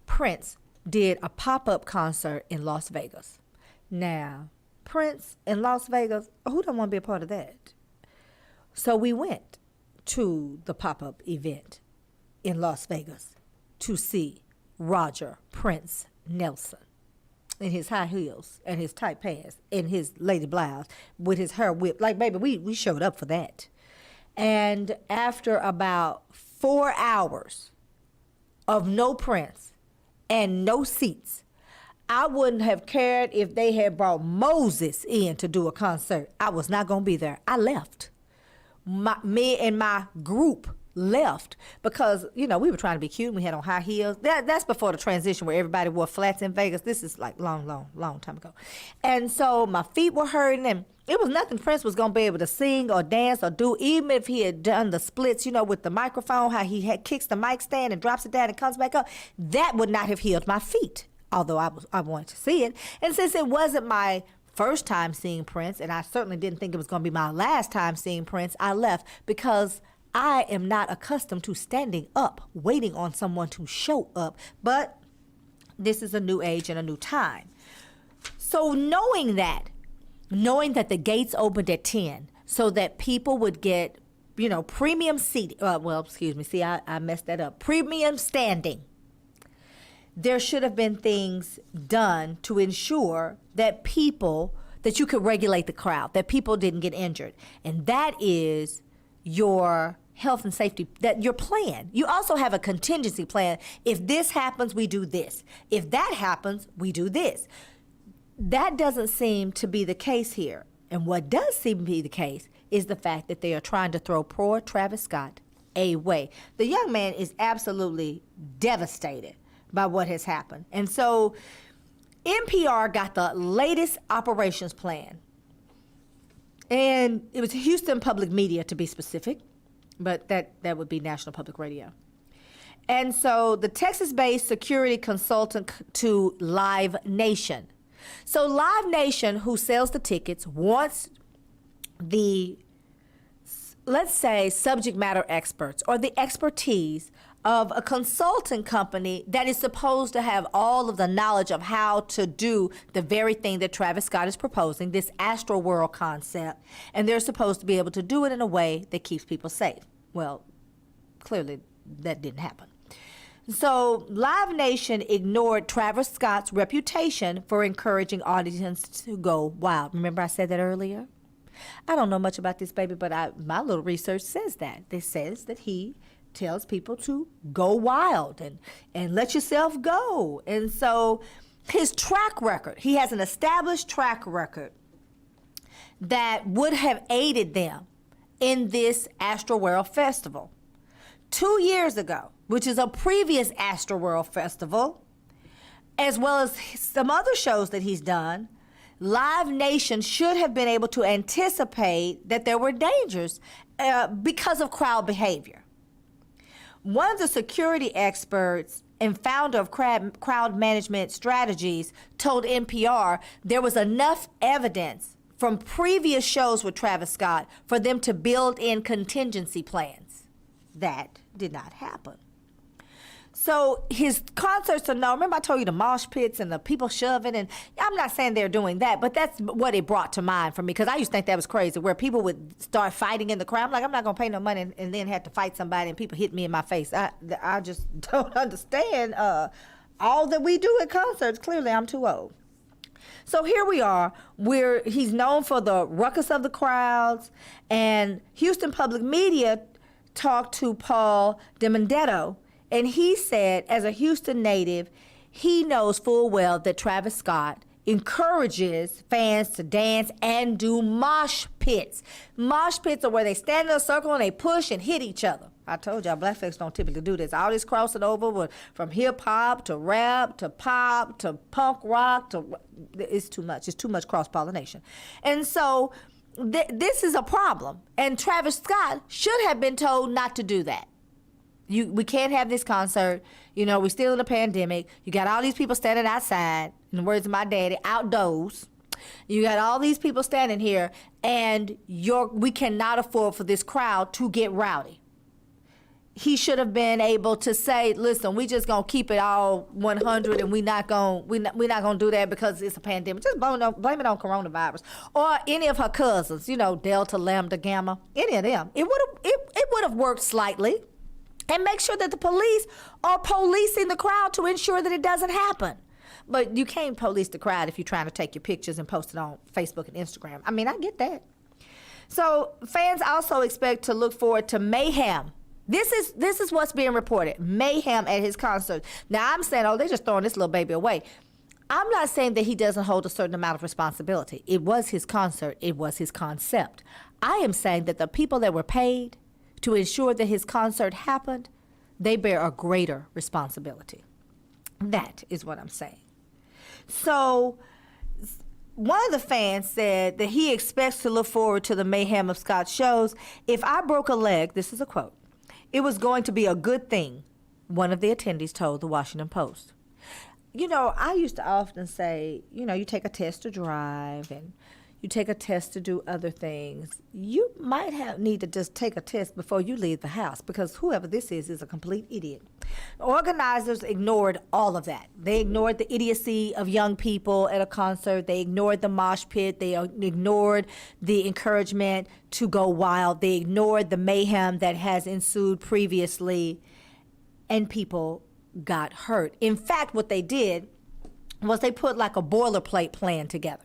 Prince did a pop-up concert in Las Vegas. Now, Prince in Las Vegas, who don't want to be a part of that? So we went to the pop-up event in Las Vegas to see Roger Prince Nelson in his high heels and his tight pants and his lady blouse with his hair whipped. Like, baby, we showed up for that. And after about 4 hours of no Prince and no seats, I wouldn't have cared if they had brought Moses in to do a concert. I was not going to be there. I left. Me and my group left because, we were trying to be cute and we had on high heels. That's before the transition where everybody wore flats in Vegas. This is like long time ago. And so my feet were hurting and it was nothing Prince was going to be able to sing or dance or do, even if he had done the splits, with the microphone, how he kicks the mic stand and drops it down and comes back up. That would not have healed my feet, although I wanted to see it. And since it wasn't my first time seeing Prince, and I certainly didn't think it was going to be my last time seeing Prince, I left because I am not accustomed to standing up, waiting on someone to show up. But this is a new age and a new time. So knowing that the gates opened at 10 so that people would get, premium seating, I messed that up, premium standing. There should have been things done to ensure that that you could regulate the crowd, that people didn't get injured. And that is your health and safety, that your plan. You also have a contingency plan. If this happens, we do this. If that happens, we do this. That doesn't seem to be the case here. And what does seem to be the case is the fact that they are trying to throw poor Travis Scott away. The young man is absolutely devastated by what has happened. And so NPR got the latest operations plan. And it was Houston Public Media, to be specific, but that would be National Public Radio. And so the Texas-based security consultant to Live Nation. So Live Nation, who sells the tickets, wants the, let's say, subject matter experts or the expertise of a consulting company that is supposed to have all of the knowledge of how to do the very thing that Travis Scott is proposing, this Astro World concept, and they're supposed to be able to do it in a way that keeps people safe. Well, clearly that didn't happen. So Live Nation ignored Travis Scott's reputation for encouraging audiences to go wild. Remember I said that earlier? I don't know much about this baby, but my little research says that. It says that he tells people to go wild and let yourself go. And so his track record, he has an established track record that would have aided them in this Astroworld Festival. 2 years ago, which is a previous Astroworld Festival, as well as some other shows that he's done, Live Nation should have been able to anticipate that there were dangers because of crowd behavior. One of the security experts and founder of crowd management strategies told NPR there was enough evidence from previous shows with Travis Scott for them to build in contingency plans. That did not happen. So his concerts are no, remember I told you the mosh pits and the people shoving, and I'm not saying they're doing that, but that's what it brought to mind for me, because I used to think that was crazy, where people would start fighting in the crowd. I'm like, I'm not going to pay no money and then have to fight somebody and people hit me in my face. I just don't understand all that we do at concerts. Clearly, I'm too old. So here we are, where he's known for the ruckus of the crowds, and Houston Public Media talked to Paul DiMendetto, and he said, as a Houston native, he knows full well that Travis Scott encourages fans to dance and do mosh pits. Mosh pits are where they stand in a circle and they push and hit each other. I told y'all, black folks don't typically do this. All this crossing over from hip-hop to rap to pop to punk rock it's too much. It's too much cross-pollination. And so this is a problem. And Travis Scott should have been told not to do that. We can't have this concert. We're still in a pandemic. You got all these people standing outside, in the words of my daddy, outdoors. You got all these people standing here, and we cannot afford for this crowd to get rowdy. He should have been able to say, listen, we just gonna keep it all 100, and we're not gonna do that because it's a pandemic. Just blame it on coronavirus. Or any of her cousins, Delta, Lambda, Gamma, any of them. It would have worked slightly. And make sure that the police are policing the crowd to ensure that it doesn't happen. But you can't police the crowd if you're trying to take your pictures and post it on Facebook and Instagram. I mean, I get that. So fans also expect to look forward to mayhem. This is what's being reported. Mayhem at his concert. Now, I'm saying, they're just throwing this little baby away. I'm not saying that he doesn't hold a certain amount of responsibility. It was his concert. It was his concept. I am saying that the people that were paid to ensure that his concert happened, they bear a greater responsibility. That is what I'm saying. So one of the fans said that he expects to look forward to the mayhem of Scott's shows. If I broke a leg, this is a quote, it was going to be a good thing, one of the attendees told the Washington Post. You know, I used to often say, you know, you take a test to drive and you take a test to do other things. You might need to just take a test before you leave the house, because whoever this is a complete idiot. Organizers ignored all of that. They ignored the idiocy of young people at a concert. They ignored the mosh pit. They ignored the encouragement to go wild. They ignored the mayhem that has ensued previously, and people got hurt. In fact, what they did was they put like a boilerplate plan together.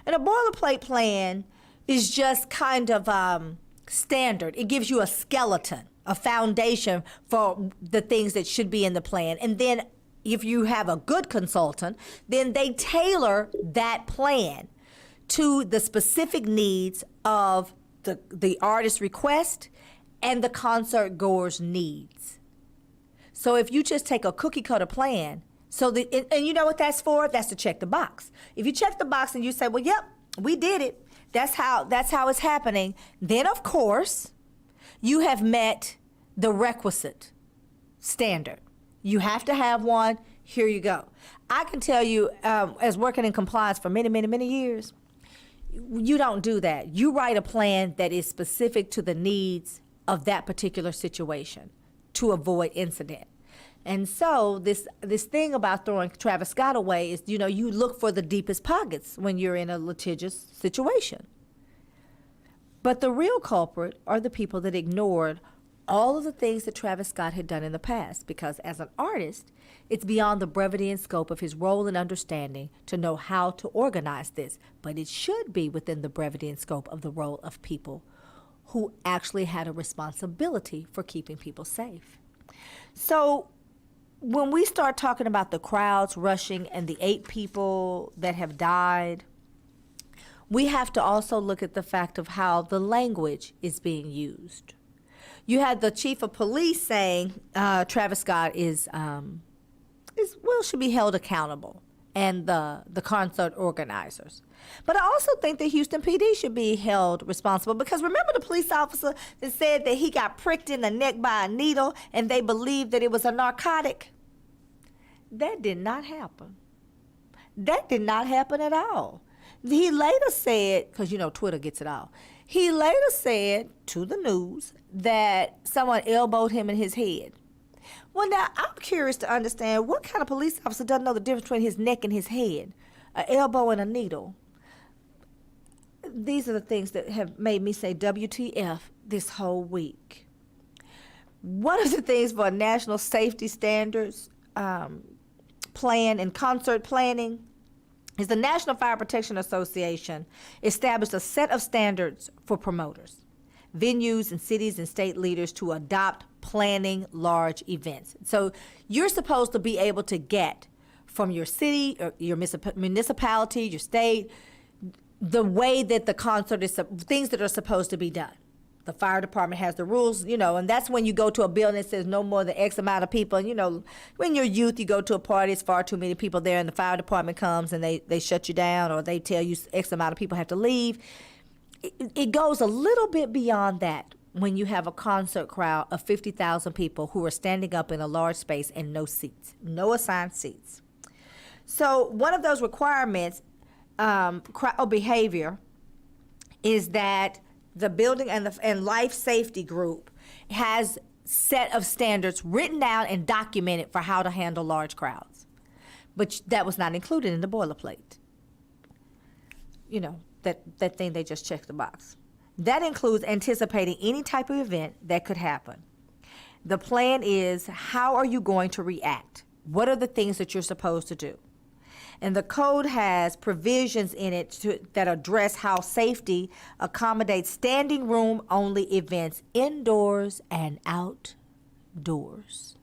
And a boilerplate plan is just kind of standard. It gives you a skeleton, a foundation for the things that should be in the plan. And then if you have a good consultant, then they tailor that plan to the specific needs of the artist's request and the concert goer's needs. So if you just take a cookie cutter plan, and you know what that's for? That's to check the box. If you check the box and you say, well, yep, we did it. That's how it's happening. Then, of course, you have met the requisite standard. You have to have one. Here you go. I can tell you, as working in compliance for many, many, many years, you don't do that. You write a plan that is specific to the needs of that particular situation to avoid incident. And so this thing about throwing Travis Scott away is, you know, you look for the deepest pockets when you're in a litigious situation. But the real culprit are the people that ignored all of the things that Travis Scott had done in the past, because as an artist, it's beyond the brevity and scope of his role and understanding to know how to organize this. But it should be within the brevity and scope of the role of people who actually had a responsibility for keeping people safe. So when we start talking about the crowds rushing and the 8 people that have died, we have to also look at the fact of how the language is being used. You had the chief of police saying Travis Scott should be held accountable, and the concert organizers. But I also think that Houston PD should be held responsible, because remember the police officer that said that he got pricked in the neck by a needle and they believed that it was a narcotic? That did not happen. That did not happen at all. He later said, because you know Twitter gets it all, he later said to the news that someone elbowed him in his head. Well, now, I'm curious to understand what kind of police officer doesn't know the difference between his neck and his head, an elbow and a needle. These are the things that have made me say WTF this whole week. One of the things for a national safety standards plan and concert planning is the National Fire Protection Association established a set of standards for promoters, venues, and cities and state leaders to adopt planning large events. So you're supposed to be able to get from your city or your municipality, your state, the way that the concert is, things that are supposed to be done. The fire department has the rules, you know, and that's when you go to a building that says no more than X amount of people. And, you know, when you're youth, you go to a party, it's far too many people there, and the fire department comes and they shut you down, or they tell you X amount of people have to leave. It goes a little bit beyond that when you have a concert crowd of 50,000 people who are standing up in a large space and no seats, no assigned seats. So one of those requirements, crowd behavior, is that the building and life safety group has set of standards written down and documented for how to handle large crowds. But that was not included in the boilerplate. You know, that thing they just checked the box. That includes anticipating any type of event that could happen. The plan is, how are you going to react? What are the things that you're supposed to do? And the code has provisions in it that address how safety accommodates standing room only events indoors and outdoors.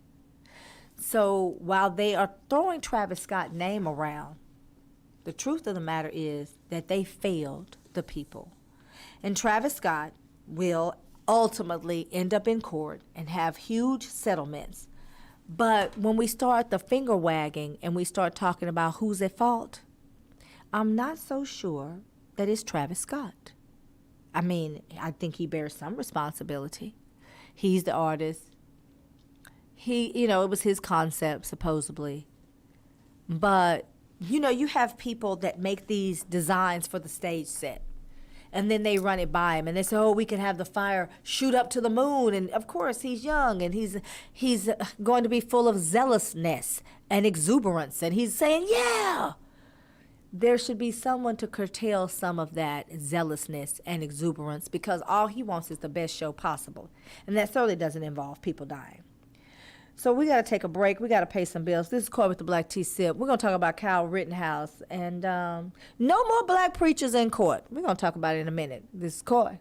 So while they are throwing Travis Scott's name around, The truth of the matter is that they failed the people. And Travis Scott will ultimately end up in court and have huge settlements. But when we start the finger wagging and we start talking about who's at fault, I'm not so sure that it's Travis Scott. I mean, I think he bears some responsibility. He's the artist. It was his concept, supposedly. But, you have people that make these designs for the stage set. And then they run it by him, and they say, "Oh, we can have the fire shoot up to the moon." And of course, he's young, and he's going to be full of zealousness and exuberance, and he's saying, "Yeah." There should be someone to curtail some of that zealousness and exuberance, because all he wants is the best show possible, and that certainly doesn't involve people dying. So we got to take a break. We got to pay some bills. This is Coy with the Black Tea Sip. We're going to talk about Kyle Rittenhouse. And no more black preachers in court. We're going to talk about it in a minute. This is Coy.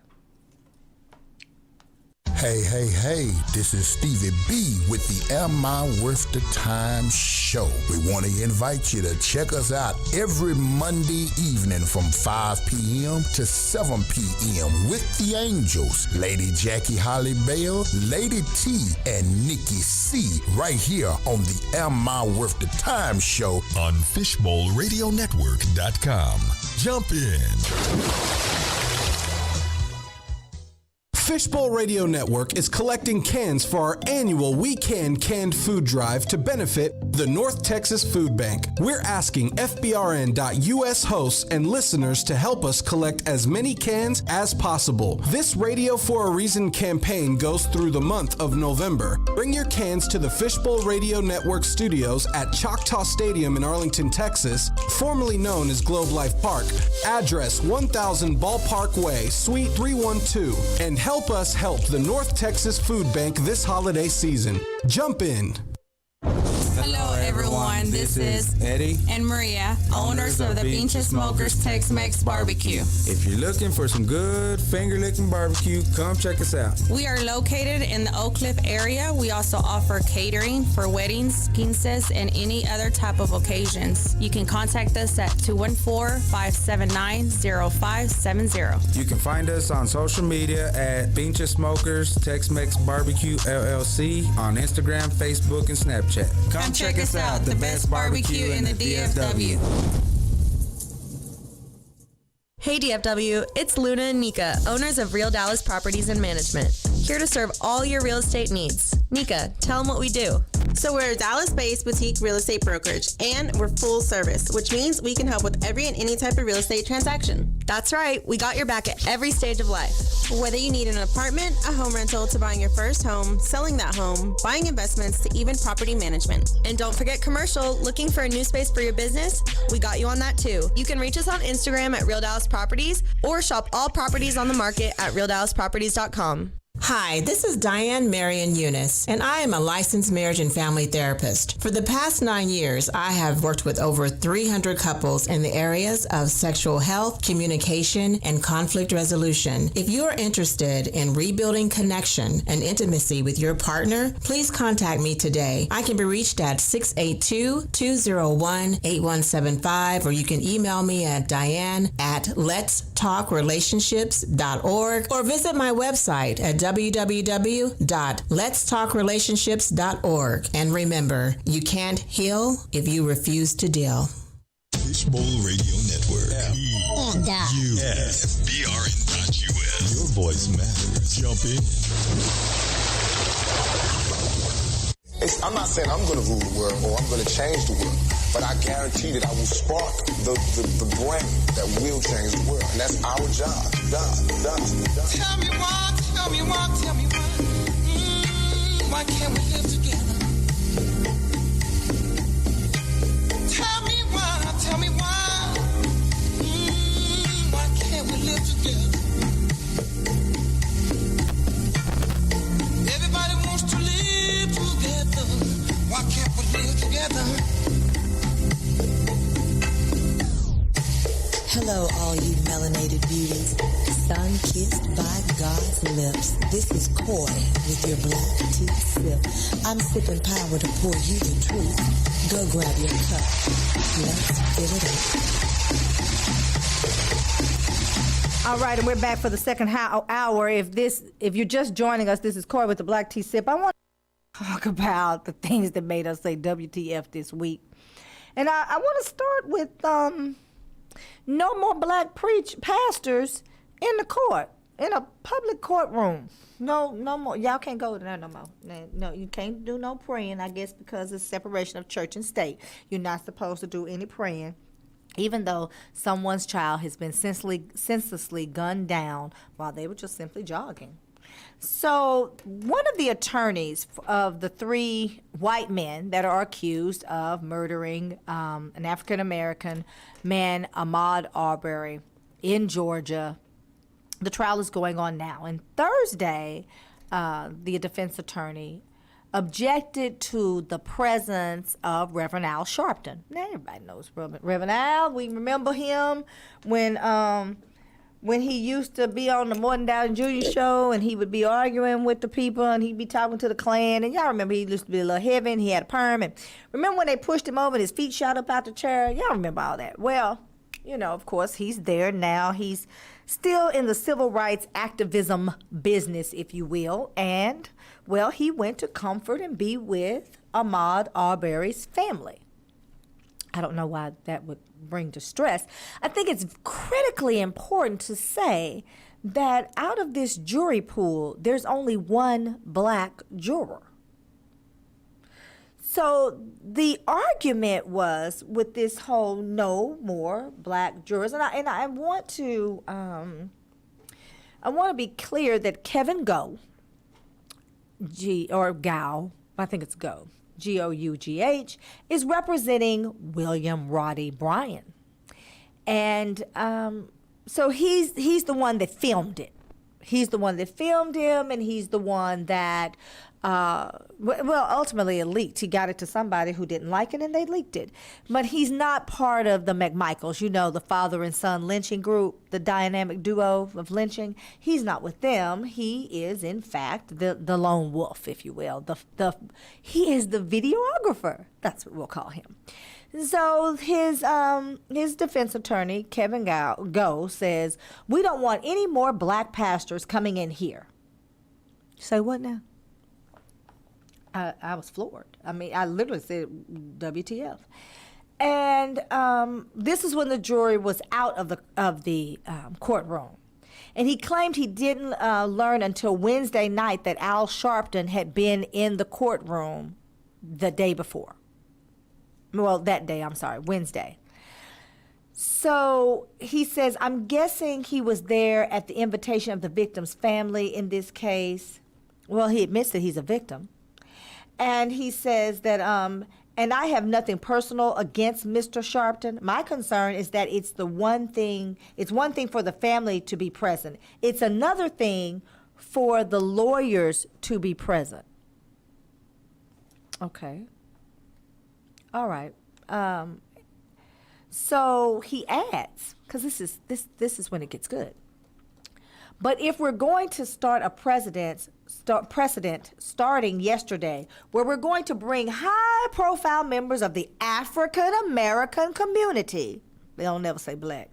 Hey, this is Stevie B with the Am I Worth the Time show. We want to invite you to check us out every Monday evening from 5 p.m. to 7 p.m. with the Angels, Lady Jackie Holly Bell, Lady T, and Nikki C, right here on the Am I Worth the Time show on FishbowlRadioNetwork.com. Jump in. Fishbowl Radio Network is collecting cans for our annual We Can Canned Food Drive to benefit the North Texas Food Bank. We're asking FBRN.US hosts and listeners to help us collect as many cans as possible. This Radio for a Reason campaign goes through the month of November. Bring your cans to the Fishbowl Radio Network studios at Choctaw Stadium in Arlington, Texas, formerly known as Globe Life Park. Address 1000 Ballpark Way, Suite 312, and help us help the North Texas Food Bank this holiday season. Jump in. Hello everyone, this is Eddie and Maria, owners of the Pinche Smokers Tex-Mex Barbecue. If you're looking for some good finger-licking barbecue, come check us out. We are located in the Oak Cliff area. We also offer catering for weddings, quinces, and any other type of occasions. You can contact us at 214-579-0570. You can find us on social media at Pinche Smokers Tex-Mex Barbecue LLC on Instagram, Facebook, and Snapchat. Come check us out, the best barbecue in the DFW. Hey DFW, it's Luna and Nika, owners of Real Dallas Properties and Management, here to serve all your real estate needs. Nika, tell them what we do. So we're a Dallas-based boutique real estate brokerage, and we're full service, which means we can help with every and any type of real estate transaction. That's right, we got your back at every stage of life. Whether you need an apartment, a home rental, to buying your first home, selling that home, buying investments, to even property management. And don't forget commercial, looking for a new space for your business? We got you on that too. You can reach us on Instagram at Real Dallas Properties or shop all properties on the market at RealDallasProperties.com. Hi, this is Diane Marion Eunice, and I am a licensed marriage and family therapist. For the past 9 years, I have worked with over 300 couples in the areas of sexual health, communication, and conflict resolution. If you are interested in rebuilding connection and intimacy with your partner, please contact me today. I can be reached at 682-201-8175, or you can email me at diane@letstalkrelationships.org, or visit my website at www.letstalkrelationships.org. And remember, you can't heal if you refuse to deal. Fishbowl Radio Network. FBRN.US. Your voice matters. Jump in. I'm not saying I'm going to rule the world or I'm going to change the world, but I guarantee that I will spark the brain that will change the world. And that's our job. Tell me why. Why can't we live together? Tell me why. Why can't we live together? Everybody wants to live together. Why can't we live together? Hello, all you melanated beauties, sun-kissed by God's lips. This is Coy with your black tea sip. I'm sipping power to pour you the truth. Go grab your cup. Let's fill it up. All right, and we're back for the second hour. If you're just joining us, this is Corey with the Black Tea Sip. I want to talk about the things that made us say WTF this week. And I want to start with no more black pastors in the court, in a public courtroom. No more. Y'all can't go there no more. No, you can't do no praying, I guess, because it's separation of church and state. You're not supposed to do any praying, even though someone's child has been senselessly gunned down while they were just simply jogging. So one of the attorneys of the 3 white men that are accused of murdering an African-American man, Ahmaud Arbery, in Georgia, the trial is going on now. And Thursday, the defense attorney objected to the presence of Reverend Al Sharpton. Now, everybody knows Reverend Al. We remember him when he used to be on the Morton Downey Jr. show, and he would be arguing with the people, and he'd be talking to the Klan. And y'all remember he used to be a little heavy, and he had a perm. And remember when they pushed him over and his feet shot up out the chair? Y'all remember all that. Well, of course, he's there now. He's still in the civil rights activism business, if you will. And, well, he went to comfort and be with Ahmaud Arbery's family. I don't know why that would bring distress. I think it's critically important to say that out of this jury pool, there's only one black juror. So the argument was with this whole no more black jurors, and I want to be clear that Kevin Gough, I think it's Gough, Gough, is representing William Roddy Bryan, and so he's the one that filmed it. He's the one that filmed him, and he's the one that, ultimately it leaked. He got it to somebody who didn't like it, and they leaked it. But he's not part of the McMichaels, the father and son lynching group, the dynamic duo of lynching. He's not with them. He is, in fact, the lone wolf, if you will. He is the videographer. That's what we'll call him. So his defense attorney, Kevin Gough, says, we don't want any more black pastors coming in here. Say what now? I was floored. I mean, I literally said WTF. And this is when the jury was out of the courtroom. And he claimed he didn't learn until Wednesday night that Al Sharpton had been in the courtroom the day before. Well, that day, Wednesday. So he says, I'm guessing he was there at the invitation of the victim's family in this case. Well, he admits that he's a victim. And he says that, and I have nothing personal against Mr. Sharpton. My concern is that it's one thing for the family to be present. It's another thing for the lawyers to be present. Okay. All right. So he adds, because this is when it gets good. But if we're going to start a precedent starting yesterday, where we're going to bring high-profile members of the African-American community, they'll never say black,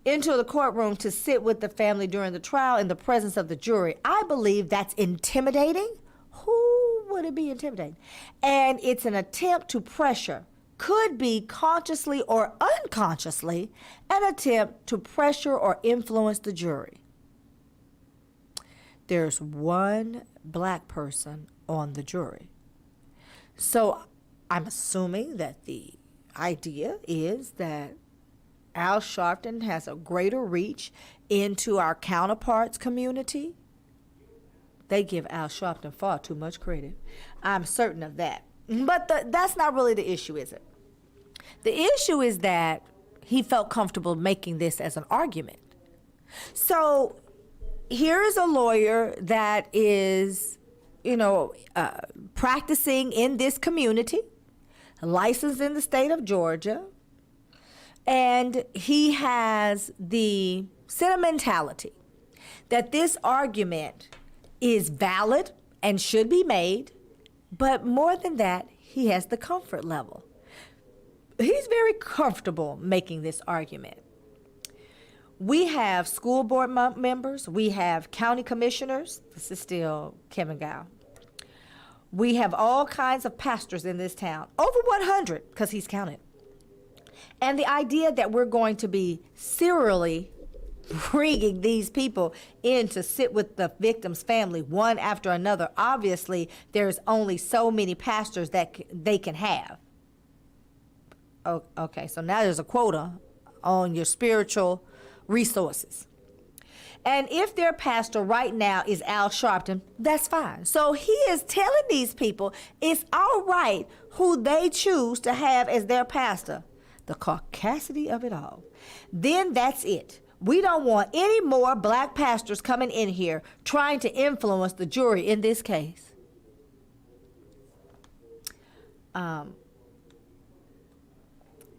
into the courtroom to sit with the family during the trial in the presence of the jury, I believe that's intimidating. Who would it be intimidating? And it's an attempt to pressure, could be consciously or unconsciously, an attempt to pressure or influence the jury. There's one black person on the jury. So I'm assuming that the idea is that Al Sharpton has a greater reach into our counterparts community. They give Al Sharpton far too much credit. I'm certain of that. But that's not really the issue, is it? The issue is that he felt comfortable making this as an argument. So here is a lawyer that is, practicing in this community, licensed in the state of Georgia, and he has the sentimentality that this argument is valid and should be made, but more than that, he has the comfort level. He's very comfortable making this argument. We have school board members. We have county commissioners. This is still Kevin Gow. We have all kinds of pastors in this town, over 100, because he's counted. And the idea that we're going to be serially bringing these people in to sit with the victim's family one after another, obviously there's only so many pastors that they can have. Oh, okay, so now there's a quota on your spiritual resources. And if their pastor right now is Al Sharpton, that's fine. So he is telling these people it's all right who they choose to have as their pastor. The caucasity of it all. Then that's it. We don't want any more black pastors coming in here trying to influence the jury in this case.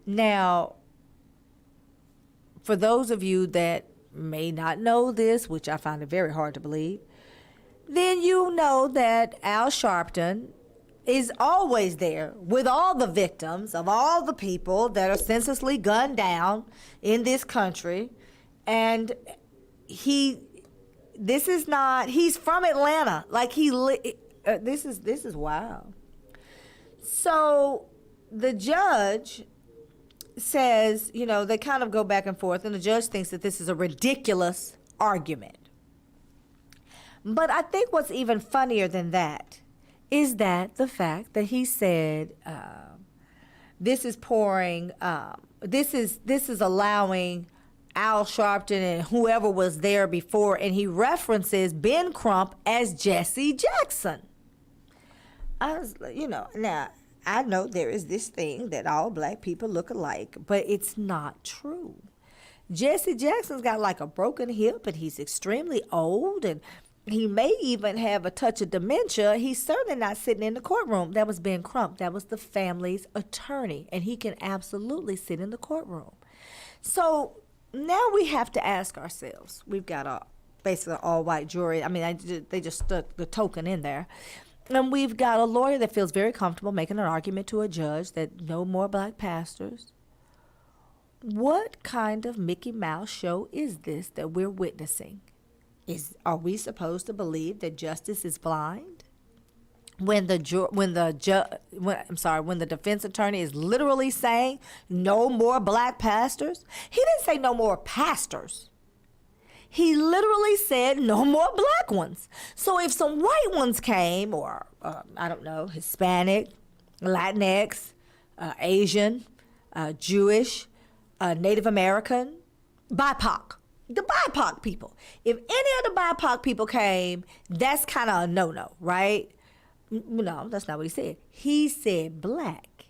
Now, for those of you that may not know this, which I find it very hard to believe, then you know that Al Sharpton is always there with all the victims of all the people that are senselessly gunned down in this country. And he's from Atlanta. Like this is wild. So the judge says, they kind of go back and forth, and the judge thinks that this is a ridiculous argument. But I think what's even funnier than that is that the fact that he said this is allowing Al Sharpton and whoever was there before, and he references Ben Crump as Jesse Jackson. Now, I know there is this thing that all black people look alike, but it's not true. Jesse Jackson's got like a broken hip, and he's extremely old, and he may even have a touch of dementia. He's certainly not sitting in the courtroom. That was Ben Crump. That was the family's attorney, and he can absolutely sit in the courtroom. So now we have to ask ourselves. We've got basically an all-white jury. I mean, they just stuck the token in there. And we've got a lawyer that feels very comfortable making an argument to a judge that no more black pastors. What kind of Mickey Mouse show is this that we're witnessing? Are we supposed to believe that justice is blind? When the defense attorney is literally saying no more black pastors? He didn't say no more pastors. He literally said no more black ones. So if some white ones came, or I don't know, Hispanic, Latinx, Asian, Jewish, Native American, BIPOC, the BIPOC people. If any of the BIPOC people came, that's kind of a no-no, right? No, that's not what he said. He said black.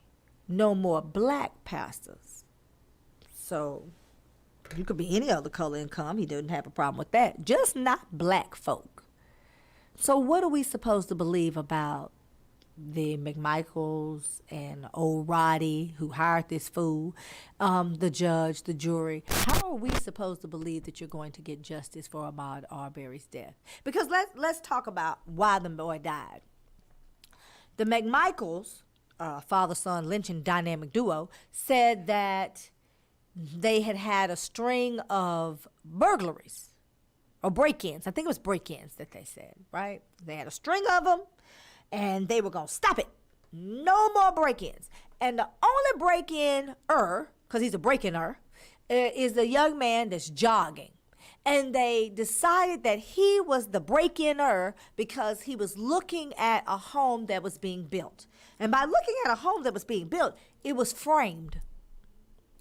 No more black pastors. So you could be any other color and come. He didn't have a problem with that. Just not black folk. So what are we supposed to believe about the McMichaels and old Roddy who hired this fool, the judge, the jury? How are we supposed to believe that you're going to get justice for Ahmaud Arbery's death? Because let's talk about why the boy died. The McMichaels, father-son lynching dynamic duo, said that they had a string of burglaries or break-ins. I think it was break-ins that they said, right? They had a string of them, and they were going to stop it. No more break-ins. And the only break-in-er, because he's a break-in-er, is the young man that's jogging. And they decided that he was the break-in-er because he was looking at a home that was being built. And by looking at a home that was being built, it was framed.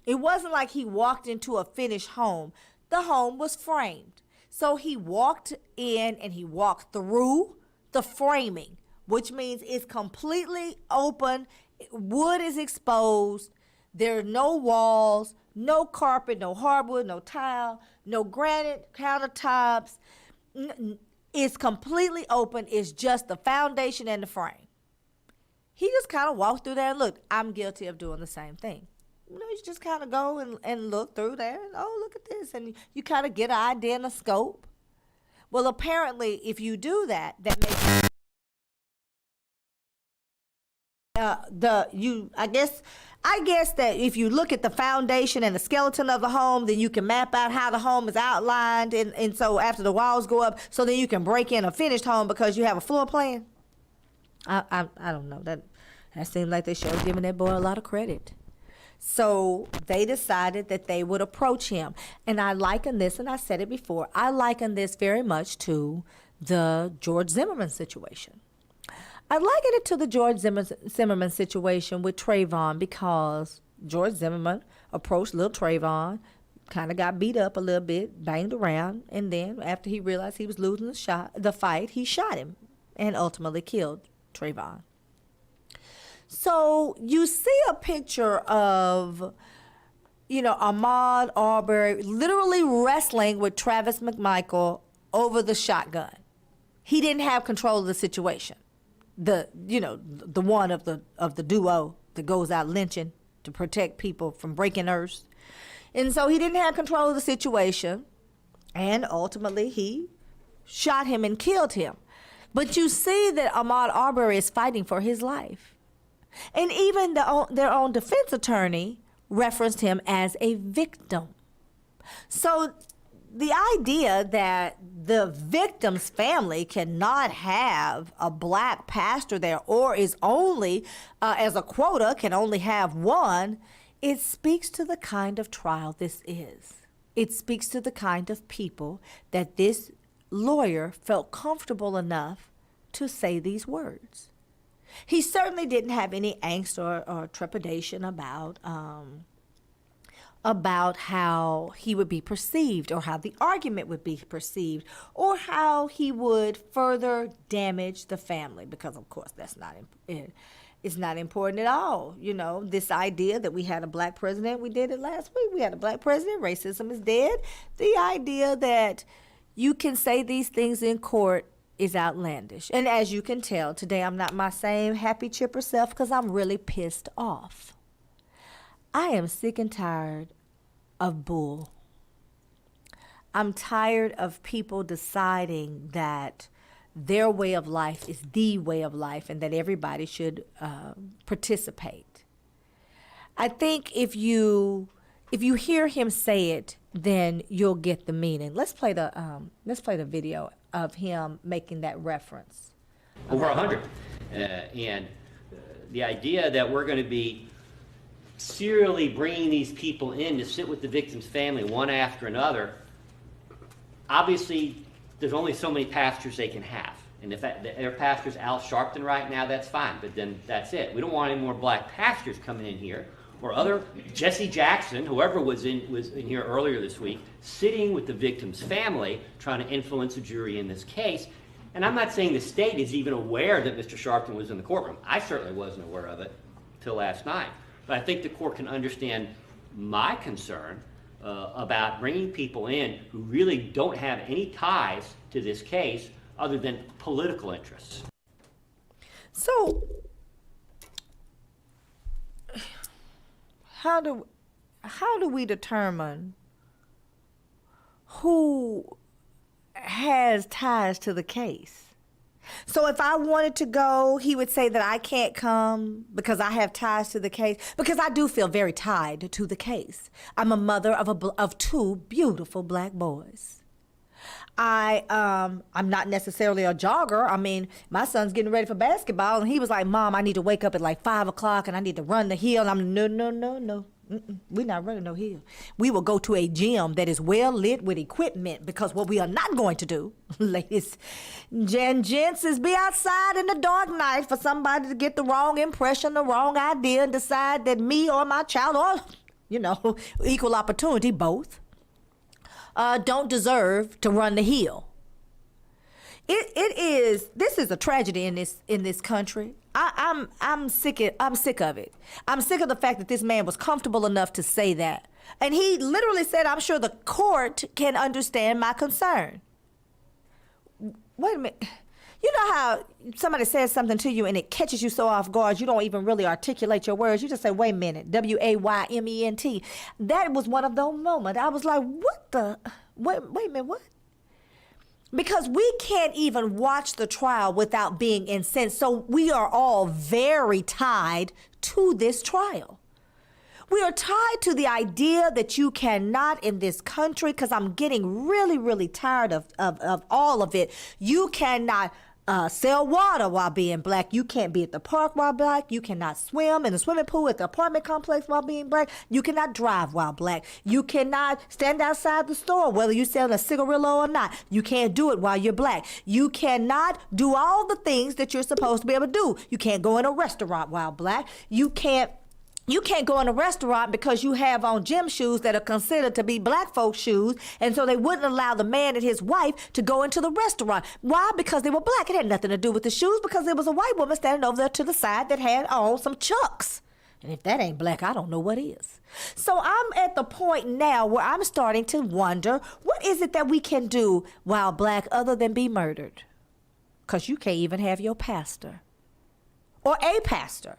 It wasn't like he walked into a finished home. The home was framed. So he walked in and he walked through the framing, which means it's completely open. Wood is exposed. There are no walls, no carpet, no hardwood, no tile, no granite countertops. It's completely open. It's just the foundation and the frame. He just kind of walked through there and looked. I'm guilty of doing the same thing. You just kind of go and look through there and, oh, look at this. And you kind of get an idea and a scope. Well, apparently, if you do that, that makes I guess that if you look at the foundation and the skeleton of the home, then you can map out how the home is outlined, and so after the walls go up, so then you can break in a finished home because you have a floor plan. I don't know. That seems like they sure giving that boy a lot of credit. So they decided that they would approach him. And I liken this, and I said it before, I liken this very much to the George Zimmerman situation. I liken it to the George Zimmerman situation with Travois, because George Zimmerman approached little Travois, kind of got beat up a little bit, banged around, and then after he realized he was losing the fight, he shot him and ultimately killed Travois. So you see a picture of, Ahmaud Arbery literally wrestling with Travis McMichael over the shotgun. He didn't have control of the situation. The one of the duo that goes out lynching to protect people from breaking earths. And so he didn't have control of the situation, and ultimately he shot him and killed him. But you see that Ahmaud Arbery is fighting for his life. And even their own defense attorney referenced him as a victim. So the idea that the victim's family cannot have a black pastor there, or is only, as a quota, can only have one, it speaks to the kind of trial this is. It speaks to the kind of people that this lawyer felt comfortable enough to say these words. He certainly didn't have any angst or trepidation about how he would be perceived, or how the argument would be perceived, or how he would further damage the family, because of course that's not it's not important at all. This idea that we had a black president, we did it last week, we had a black president, racism is dead. The idea that you can say these things in court is outlandish. And as you can tell, today I'm not my same happy chipper self, because I'm really pissed off. I am sick and tired of bull. I'm tired of people deciding that their way of life is the way of life and that everybody should participate. I think if you hear him say it, then you'll get the meaning. Let's play the video of him making that reference. Over 100, and the idea that we're going to be serially bringing these people in to sit with the victim's family one after another, obviously there's only so many pastors they can have. And if their pastor's Al Sharpton right now, that's fine, but then that's it. We don't want any more black pastors coming in here, or other Jesse Jackson, whoever was in here earlier this week, sitting with the victim's family, trying to influence a jury in this case. And I'm not saying the state is even aware that Mr. Sharpton was in the courtroom. I certainly wasn't aware of it till last night. But I think the court can understand my concern about bringing people in who really don't have any ties to this case other than political interests. So, how do we determine who has ties to the case? So if I wanted to go, he would say that I can't come because I have ties to the case, because I do feel very tied to the case. I'm a mother of two beautiful black boys. I'm not necessarily a jogger. I mean, my son's getting ready for basketball, and he was like, "Mom, I need to wake up at like 5 o'clock, and I need to run the hill." And I'm no. We're not running no hill. We will go to a gym that is well lit with equipment, because what we are not going to do, ladies and gents, is be outside in the dark night for somebody to get the wrong impression, the wrong idea, and decide that me or my child, or, equal opportunity, both, don't deserve to run the hill. This is a tragedy in this country. I'm sick of it. I'm sick of the fact that this man was comfortable enough to say that. And he literally said, "I'm sure the court can understand my concern." Wait a minute. You know how somebody says something to you and it catches you so off guard, you don't even really articulate your words. You just say, "Wait a minute, W-A-Y-M-E-N-T." That was one of those moments. I was like, wait a minute, what? Because we can't even watch the trial without being incensed. So we are all very tied to this trial. We are tied to the idea that you cannot in this country, because I'm getting really, really tired of all of it. You cannot sell water while being black. You can't be at the park while black. You cannot swim in the swimming pool at the apartment complex while being black. You cannot drive while black. You cannot stand outside the store whether you're selling a cigarillo or not. You can't do it while you're black. You cannot do all the things that you're supposed to be able to do. You can't go in a restaurant while black. You can't go in a restaurant because you have on gym shoes that are considered to be black folks' shoes, and so they wouldn't allow the man and his wife to go into the restaurant. Why? Because they were black. It had nothing to do with the shoes, because there was a white woman standing over there to the side that had on some Chucks. And if that ain't black, I don't know what is. So I'm at the point now where I'm starting to wonder, what is it that we can do while black other than be murdered? Because you can't even have your pastor or a pastor.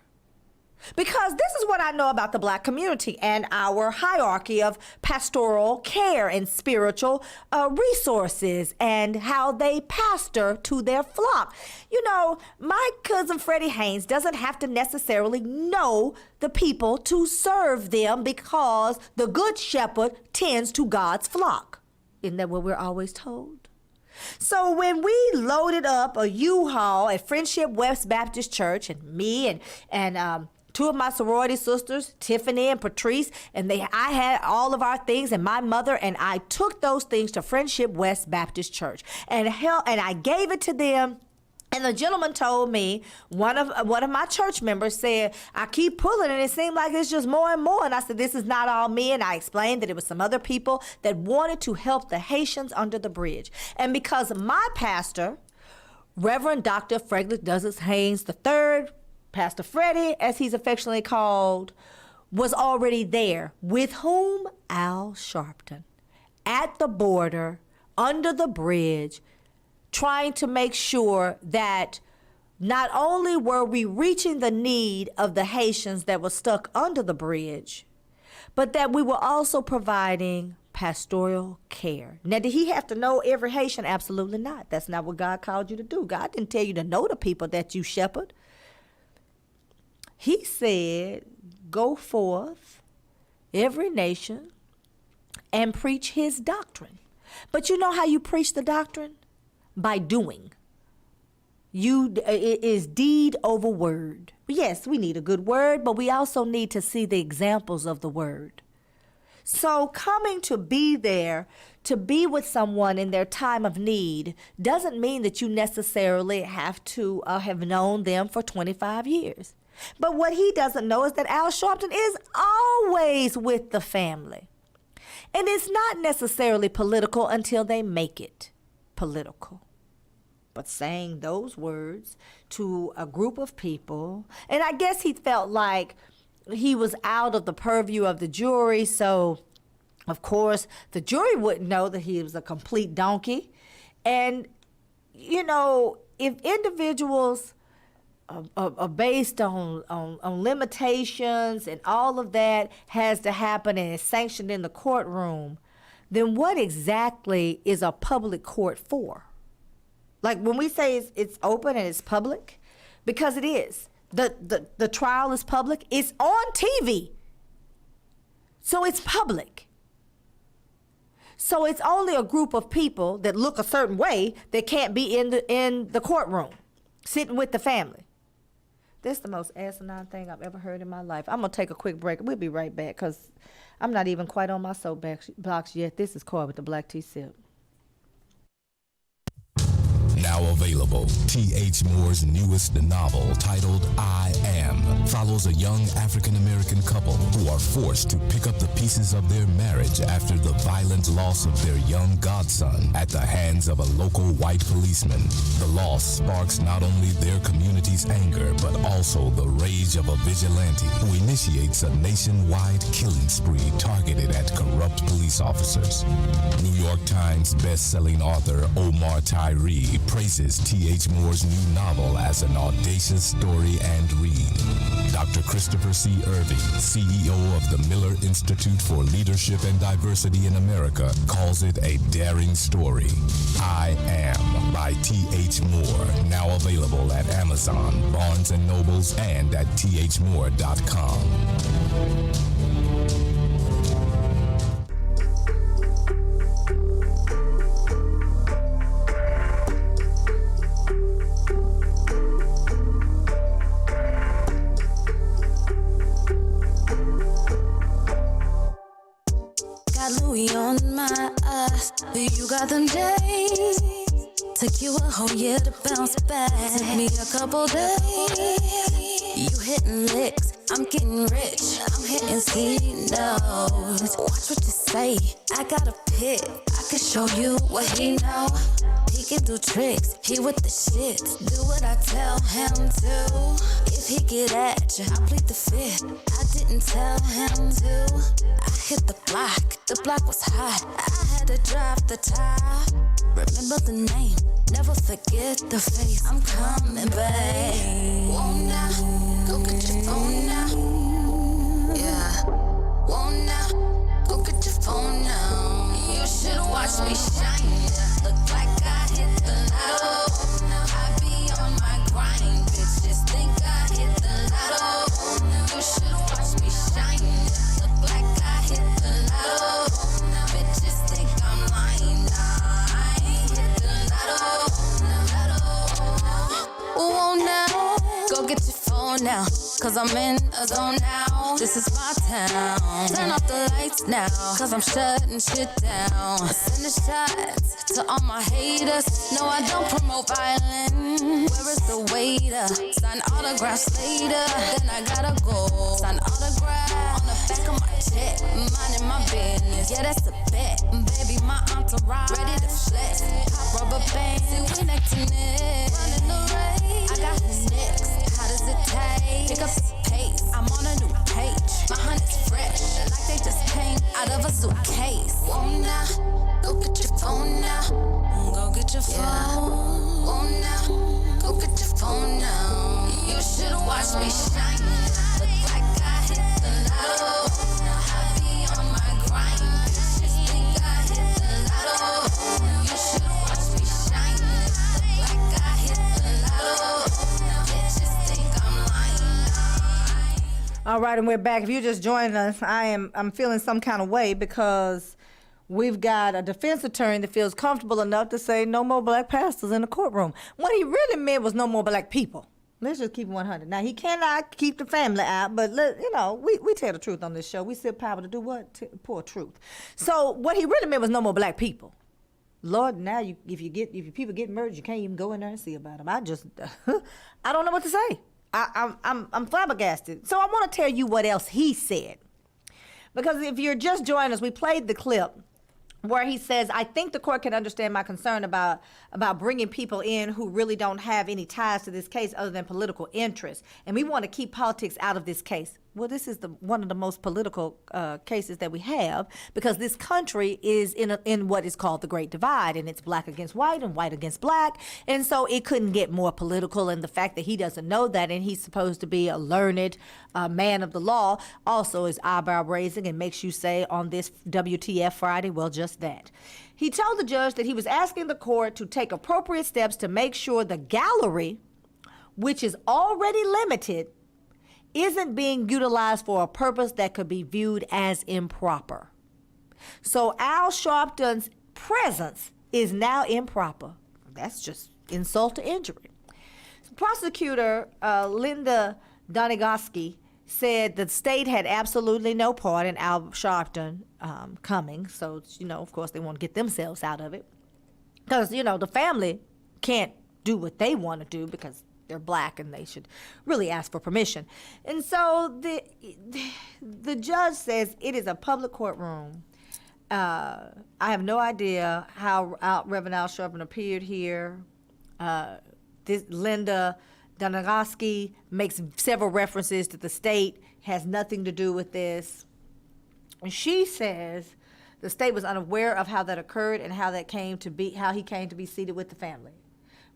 Because this is what I know about the black community and our hierarchy of pastoral care and spiritual resources and how they pastor to their flock. You know, my cousin Freddie Haynes doesn't have to necessarily know the people to serve them, because the good shepherd tends to God's flock. Isn't that what we're always told? So when we loaded up a U-Haul at Friendship West Baptist Church, and me and two of my sorority sisters, Tiffany and Patrice, and I had all of our things, and my mother and I took those things to Friendship West Baptist Church, and I gave it to them. And the gentleman told me, one of my church members said, I keep pulling and it seemed like it's just more and more. And I said, this is not all me. And I explained that it was some other people that wanted to help the Haitians under the bridge. And because my pastor, Reverend Dr. Frederick Douglas Haynes III, Pastor Freddie, as he's affectionately called, was already there. With whom? Al Sharpton. At the border, under the bridge, trying to make sure that not only were we reaching the need of the Haitians that were stuck under the bridge, but that we were also providing pastoral care. Now, did he have to know every Haitian? Absolutely not. That's not what God called you to do. God didn't tell you to know the people that you shepherd. He said, go forth, every nation, and preach his doctrine. But you know how you preach the doctrine? By doing. It is deed over word. Yes, we need a good word, but we also need to see the examples of the word. So coming to be there, to be with someone in their time of need, doesn't mean that you necessarily have to have known them for 25 years. But what he doesn't know is that Al Sharpton is always with the family. And it's not necessarily political until they make it political. But saying those words to a group of people, and I guess he felt like he was out of the purview of the jury, so of course the jury wouldn't know that he was a complete donkey. And, you know, if individuals are based on limitations and all of that has to happen and is sanctioned in the courtroom, then what exactly is a public court for? Like when we say it's open and it's public, because it is. The trial is public. It's on TV. So it's public. So it's only a group of people that look a certain way that can't be in the courtroom, sitting with the family. This is the most asinine thing I've ever heard in my life. I'm going to take a quick break. We'll be right back because I'm not even quite on my soapbox yet. This is Coy with the Black Tea Sip. Now available, T.H. Moore's newest novel titled I Am follows a young African-American couple who are forced to pick up the pieces of their marriage after the violent loss of their young godson at the hands of a local white policeman. The loss sparks not only their community's anger, but also the rage of a vigilante who initiates a nationwide killing spree targeted at corrupt police officers. New York Times best-selling author Omar Tyree praises T.H. Moore's new novel as an audacious story and read. Dr. Christopher C. Irving, CEO of the Miller Institute for Leadership and Diversity in America, calls it a daring story. I Am by T.H. Moore, now available at Amazon, Barnes & Nobles, and at thmoore.com. Louis on my eyes, you got them days. Took you a whole year to bounce back. Took me a couple days. You hitting licks, I'm getting rich. I'm hitting C-notes. Watch what you say, I got a pick. I can show you what he know. He can do tricks, he with the shit. Do what I tell him to. If he get at you, I plead the fifth. I didn't tell him to. I hit the block was hot. I had to drop the top. Remember the name, never forget the face. I'm coming back. Won't now, go get your phone now. Yeah, won't now, go get your phone now. You should watch me shine. Look like I hit the lotto. I be on my grind. Bitches think I hit the lotto. You should watch me shine. Look like I hit the lotto. Bitches think I'm lying. Nah, I ain't hit the lotto. Oh, now, go get your phone now. Cause I'm in a zone now. This is my town. Turn off the lights now. Cause I'm shutting shit down. Send the shots to all my haters. No, I don't promote violence. Where is the waiter? Sign autographs later. Then I gotta go. Sign autographs on the back of my check. Minding my business. Yeah, that's a bet. Baby, my entourage ready to flex. Pop rubber bands. See, we neck to neck. Running the race. I got his next. How does it taste? Pick up the pace. I'm on a new page. My honey's fresh. Like they just came out of a suitcase. Won't now, go get your phone now. Go get your phone. Won't now, go get your phone now. You should watch me shine. Look like I hit the lotto. I be on my grind. Bitches think I hit the lotto. You should watch me shine. Look like I hit the lotto. Bitches think I'm lying. All right, and we're back. If you just joined us, I'm feeling some kind of way because we've got a defense attorney that feels comfortable enough to say no more black pastors in the courtroom. What he really meant was no more black people. Let's just keep it 100. Now, he cannot keep the family out, but we tell the truth on this show. We sip power to do what? Pour truth. So what he really meant was no more black people. Lord, now if your people get murdered, you can't even go in there and see about them. I don't know what to say. I'm flabbergasted. So I want to tell you what else he said. Because if you're just joining us, we played the clip where he says, I think the court can understand my concern about bringing people in who really don't have any ties to this case other than political interest. And we want to keep politics out of this case. Well, this is one of the most political cases that we have because this country is in what is called the Great Divide, and it's black against white and white against black. And so it couldn't get more political. And the fact that he doesn't know that and he's supposed to be a learned man of the law also is eyebrow raising and makes you say on this WTF Friday, well, just that. He told the judge that he was asking the court to take appropriate steps to make sure the gallery, which is already limited, isn't being utilized for a purpose that could be viewed as improper. So Al Sharpton's presence is now improper. That's just insult to injury. Prosecutor Linda Donigoski said the state had absolutely no part in Al Sharpton coming. So, of course, they want to get themselves out of it. Because, the family can't do what they want to do because they're black and they should really ask for permission. And so the judge says it is a public courtroom. I have no idea how Reverend Al Sharpton appeared here. This Linda Donigoski makes several references to the state, has nothing to do with this. And she says the state was unaware of how that occurred and how he came to be seated with the family.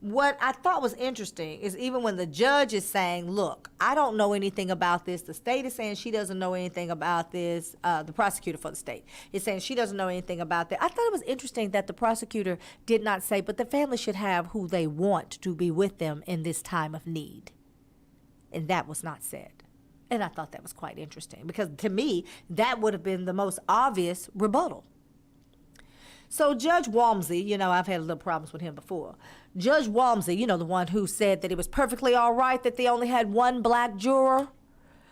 what I thought was interesting is even when the judge is saying, look, I don't know anything about this. The state is saying she doesn't know anything about this. The prosecutor for the state is saying she doesn't know anything about that. I thought it was interesting that the prosecutor did not say, but the family should have who they want to be with them in this time of need. And that was not said. And I thought that was quite interesting because to me, that would have been the most obvious rebuttal. So Judge Walmsley, I've had a little problems with him before. Judge Walmsley, the one who said that it was perfectly all right that they only had one black juror.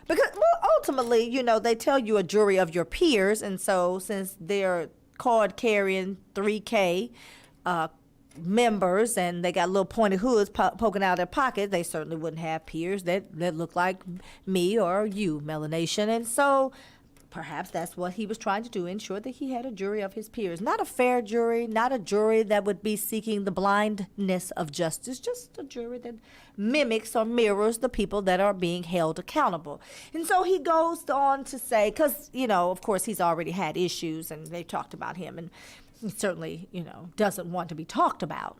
Because, ultimately, they tell you a jury of your peers. And so since they're card-carrying 3K members and they got little pointed hoods poking out of their pocket, they certainly wouldn't have peers that look like me or you, Melanation. And so perhaps that's what he was trying to do, ensure that he had a jury of his peers. Not a fair jury, not a jury that would be seeking the blindness of justice, just a jury that mimics or mirrors the people that are being held accountable. And so he goes on to say, because, of course, he's already had issues and they talked about him, and he certainly, doesn't want to be talked about.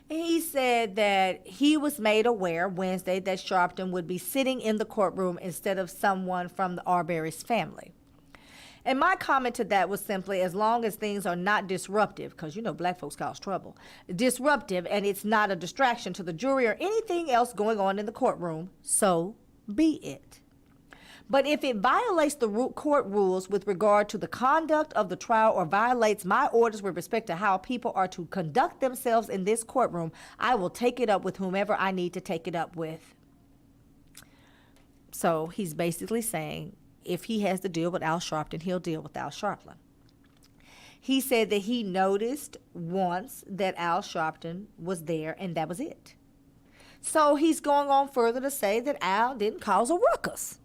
And he said that he was made aware Wednesday that Sharpton would be sitting in the courtroom instead of someone from the Arbery's family. And my comment to that was simply, as long as things are not disruptive, because black folks cause trouble, disruptive, and it's not a distraction to the jury or anything else going on in the courtroom, so be it. But if it violates the court rules with regard to the conduct of the trial or violates my orders with respect to how people are to conduct themselves in this courtroom, I will take it up with whomever I need to take it up with. So he's basically saying if he has to deal with Al Sharpton, he'll deal with Al Sharpton. He said that he noticed once that Al Sharpton was there, and that was it. So he's going on further to say that Al didn't cause a ruckus.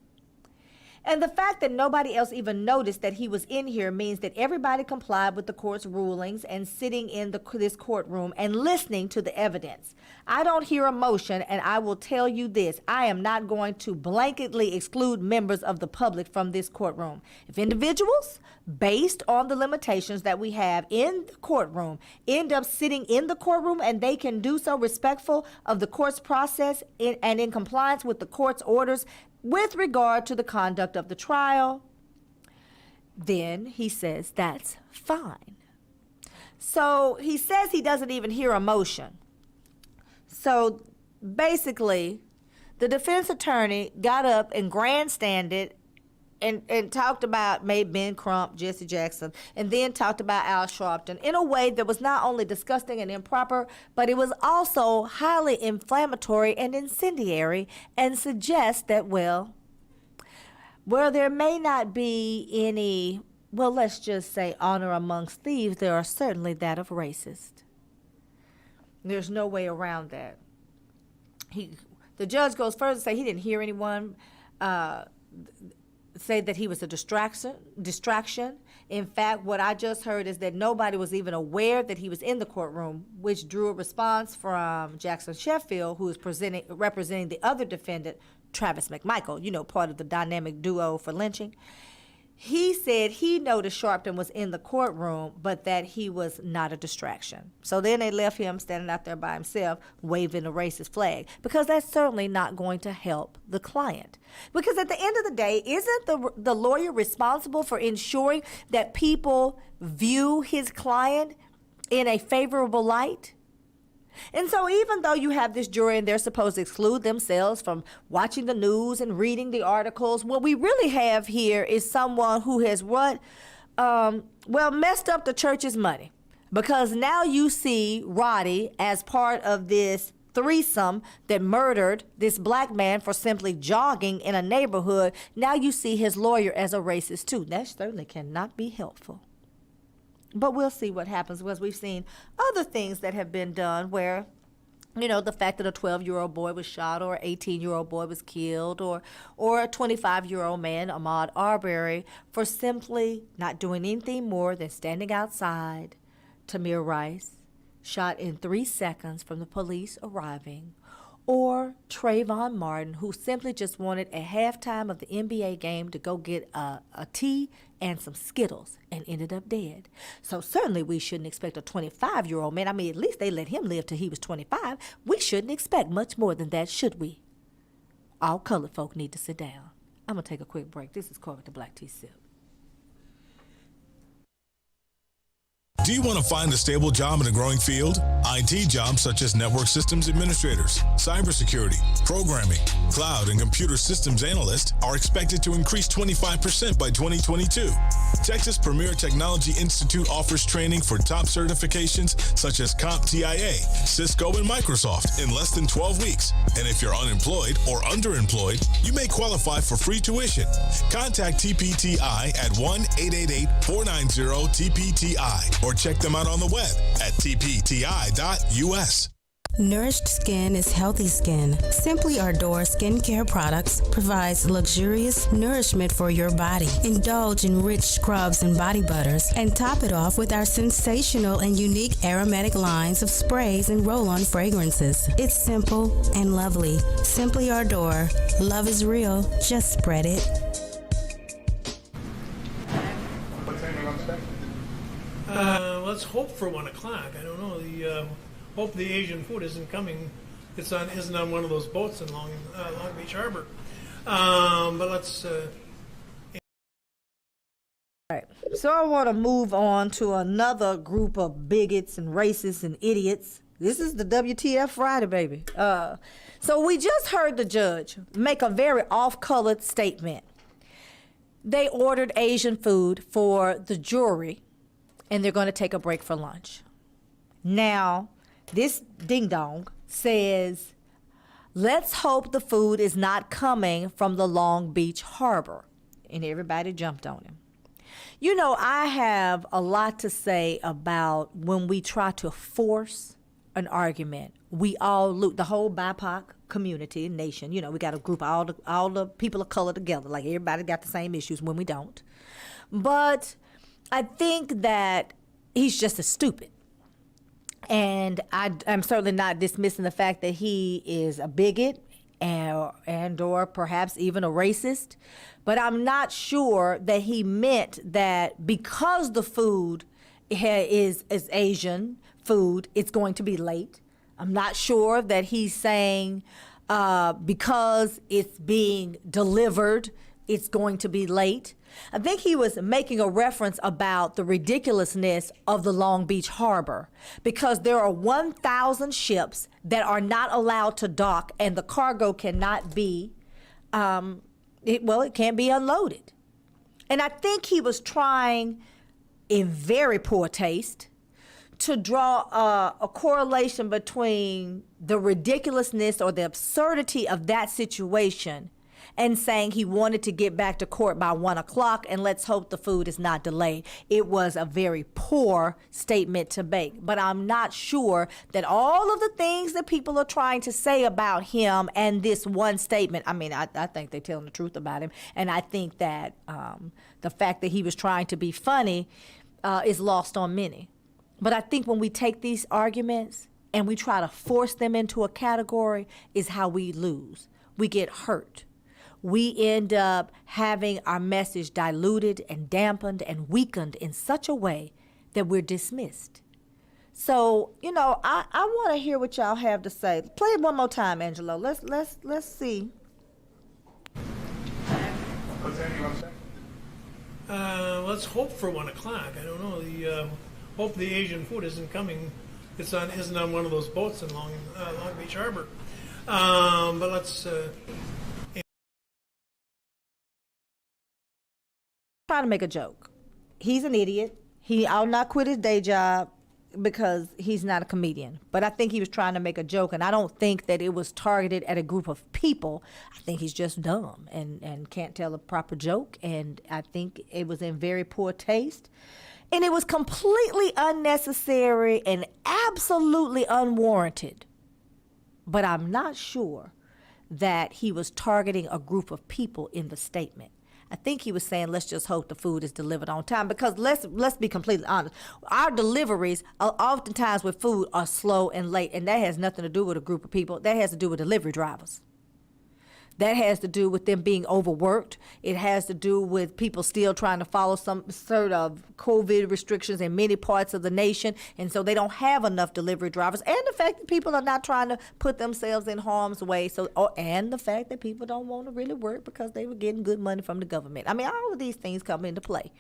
And the fact that nobody else even noticed that he was in here means that everybody complied with the court's rulings and sitting in this courtroom and listening to the evidence. I don't hear a motion, and I will tell you this. I am not going to blanketly exclude members of the public from this courtroom. If individuals, based on the limitations that we have in the courtroom, end up sitting in the courtroom and they can do so respectful of the court's process and in compliance with the court's orders, with regard to the conduct of the trial, then he says that's fine. So he says he doesn't even hear a motion. So basically, the defense attorney got up and grandstanded and talked about maybe Ben Crump, Jesse Jackson, and then talked about Al Sharpton in a way that was not only disgusting and improper, but it was also highly inflammatory and incendiary and suggests that, well, there may not be any, let's just say honor amongst thieves, there are certainly that of racist. There's no way around that. The judge goes further to say he didn't hear anyone say that he was a distraction. In fact, what I just heard is that nobody was even aware that he was in the courtroom, which drew a response from Jackson Sheffield, who is representing the other defendant, Travis McMichael, part of the dynamic duo for lynching. He said he noticed Sharpton was in the courtroom, but that he was not a distraction. So then they left him standing out there by himself, waving a racist flag, because that's certainly not going to help the client. Because at the end of the day, isn't the lawyer responsible for ensuring that people view his client in a favorable light? And so even though you have this jury and they're supposed to exclude themselves from watching the news and reading the articles, what we really have here is someone who has messed up the church's money. Because now you see Roddy as part of this threesome that murdered this black man for simply jogging in a neighborhood. Now you see his lawyer as a racist too. That certainly cannot be helpful. But we'll see what happens, because we've seen other things that have been done where, the fact that a 12-year-old boy was shot or an 18-year-old boy was killed or a 25-year-old man, Ahmaud Arbery, for simply not doing anything more than standing outside. Tamir Rice, shot in 3 seconds from the police arriving. or Trayvon Martin, who simply just wanted at halftime of the NBA game to go get a tea and some Skittles and ended up dead. So certainly we shouldn't expect a 25-year-old man. I mean, at least they let him live till he was 25. We shouldn't expect much more than that, should we? All colored folk need to sit down. I'm going to take a quick break. This is Corey with the Black Tea Sip. Do you want to find a stable job in a growing field? IT jobs such as network systems administrators, cybersecurity, programming, cloud, and computer systems analysts are expected to increase 25% by 2022. Texas Premier Technology Institute offers training for top certifications such as CompTIA, Cisco, and Microsoft in less than 12 weeks. And if you're unemployed or underemployed, you may qualify for free tuition. Contact TPTI at 1-888-490-TPTI or check them out on the web at tpti.us. Nourished skin is healthy skin. Simply Ardor skincare products provides luxurious nourishment for your body. Indulge in rich scrubs and body butters and top it off with our sensational and unique aromatic lines of sprays and roll-on fragrances. It's simple and lovely. Simply Ardor. Love is real. Just spread it. Let's hope for 1 o'clock. I don't know. Hope the Asian food isn't coming. Isn't on one of those boats in Long Beach Harbor. But let's. All right. So I want to move on to another group of bigots and racists and idiots. This is the WTF Friday, baby. So we just heard the judge make a very off-colored statement. They ordered Asian food for the jury, and they're going to take a break for lunch. Now, this ding-dong says, let's hope the food is not coming from the Long Beach Harbor. And everybody jumped on him. You know, I have a lot to say about when we try to force an argument. We all look, the whole BIPOC community, nation, you know, we got to group all the people of color together. Like everybody got the same issues when we don't. But I think that he's just as stupid. And I'm certainly not dismissing the fact that he is a bigot and or perhaps even a racist. But I'm not sure that he meant that because the food is Asian food, it's going to be late. I'm not sure that he's saying because it's being delivered, it's going to be late. I think he was making a reference about the ridiculousness of the Long Beach Harbor because there are 1,000 ships that are not allowed to dock and the cargo cannot be, it can't be unloaded. And I think he was trying, in very poor taste, to draw a correlation between the ridiculousness or the absurdity of that situation and saying he wanted to get back to court by 1 o'clock and let's hope the food is not delayed. It was a very poor statement to make, but I'm not sure that all of the things that people are trying to say about him and this one statement, I mean, I think they're telling the truth about him, and I think that the fact that he was trying to be funny is lost on many. But I think when we take these arguments and we try to force them into a category is how we lose. We get hurt. We end up having our message diluted and dampened and weakened in such a way that we're dismissed. So, you know, I want to hear what y'all have to say. Play it one more time, Angelo. Let's see. Let's hope for 1 o'clock. I don't know. Hope the Asian food isn't coming. Isn't on one of those boats in Long Beach Harbor. But let's. Trying to make a joke. He's an idiot. I'll not quit his day job because he's not a comedian. But I think he was trying to make a joke, and I don't think that it was targeted at a group of people. I think he's just dumb and can't tell a proper joke, and I think it was in very poor taste. And it was completely unnecessary and absolutely unwarranted. But I'm not sure that he was targeting a group of people in the statement. I think he was saying, let's just hope the food is delivered on time, because let's be completely honest. Our deliveries, oftentimes with food, are slow and late, and that has nothing to do with a group of people. That has to do with delivery drivers. That has to do with them being overworked. It has to do with people still trying to follow some sort of COVID restrictions in many parts of the nation, and so they don't have enough delivery drivers. And the fact that people are not trying to put themselves in harm's way. And the fact that people don't want to really work because they were getting good money from the government. I mean, all of these things come into play.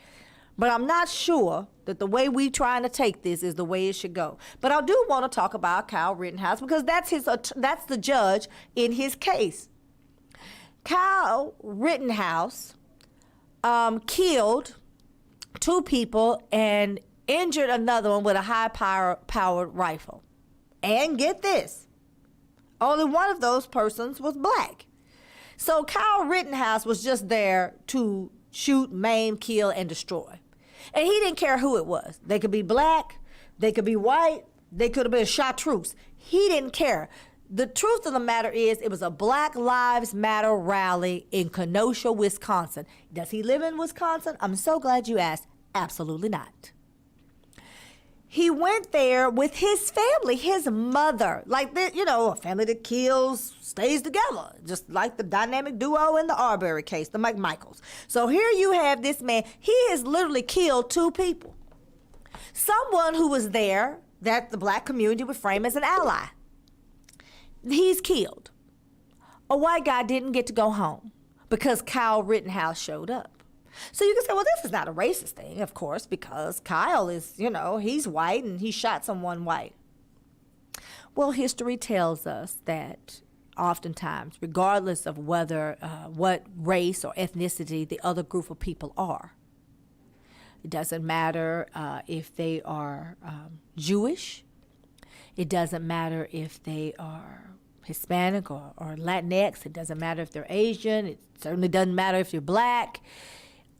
But I'm not sure that the way we trying to take this is the way it should go. But I do want to talk about Kyle Rittenhouse, because that's the judge in his case. Kyle Rittenhouse killed 2 people and injured another one with a high-powered rifle. And get this, only one of those persons was black. So Kyle Rittenhouse was just there to shoot, maim, kill, and destroy. And he didn't care who it was. They could be black, they could be white, they could have been chartreuse. He didn't care. The truth of the matter is, it was a Black Lives Matter rally in Kenosha, Wisconsin. Does he live in Wisconsin? I'm so glad you asked. Absolutely not. He went there with his family, his mother. Like, a family that kills stays together, just like the dynamic duo in the Arbery case, the McMichaels. So here you have this man. He has literally killed 2 people. Someone who was there that the black community would frame as an ally. He's killed. A white guy didn't get to go home because Kyle Rittenhouse showed up. So you can say, well, this is not a racist thing, of course, because Kyle is, he's white and he shot someone white. Well, history tells us that oftentimes, regardless of whether what race or ethnicity the other group of people are, it doesn't matter if they are Jewish. It doesn't matter if they are Hispanic or Latinx. It doesn't matter if they're Asian. It certainly doesn't matter if you're black.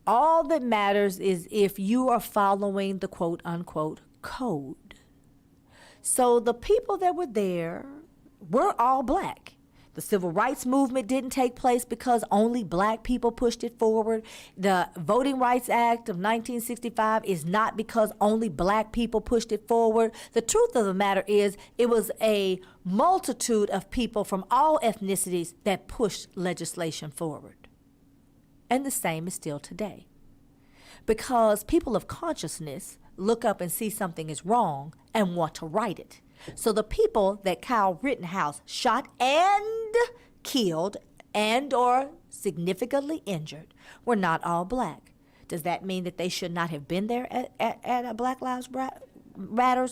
All that matters is if you are following the quote-unquote code. So the people that were there were all black. The Civil Rights Movement didn't take place because only black people pushed it forward. The Voting Rights Act of 1965 is not because only black people pushed it forward. The truth of the matter is, it was a multitude of people from all ethnicities that pushed legislation forward. And the same is still today. Because people of consciousness look up and see something is wrong and want to right it. So the people that Kyle Rittenhouse shot and killed and or significantly injured were not all black. Does that mean that they should not have been there at a Black Lives Matter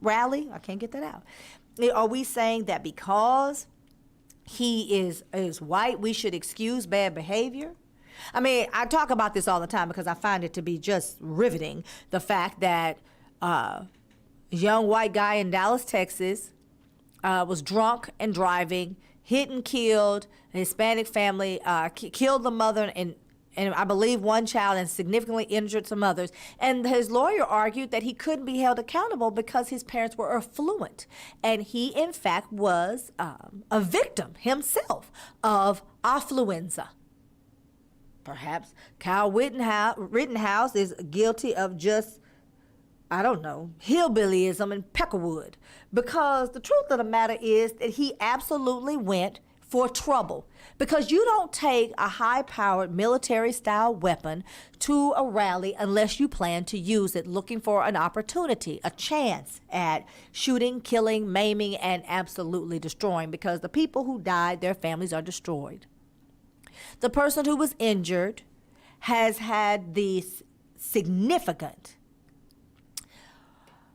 rally? I can't get that out. Are we saying that because he is white, we should excuse bad behavior? I mean, I talk about this all the time because I find it to be just riveting, the fact that young white guy in Dallas, Texas, was drunk and driving, hit and killed a Hispanic family, killed the mother and I believe one child, and significantly injured some others. And his lawyer argued that he couldn't be held accountable because his parents were affluent. And he, in fact, was a victim himself of affluenza. Perhaps Kyle Rittenhouse is guilty of just, I don't know, hillbillyism and peckerwood. Because the truth of the matter is that he absolutely went for trouble. Because you don't take a high-powered military-style weapon to a rally unless you plan to use it looking for an opportunity, a chance at shooting, killing, maiming, and absolutely destroying. Because the people who died, their families are destroyed. The person who was injured has had this significant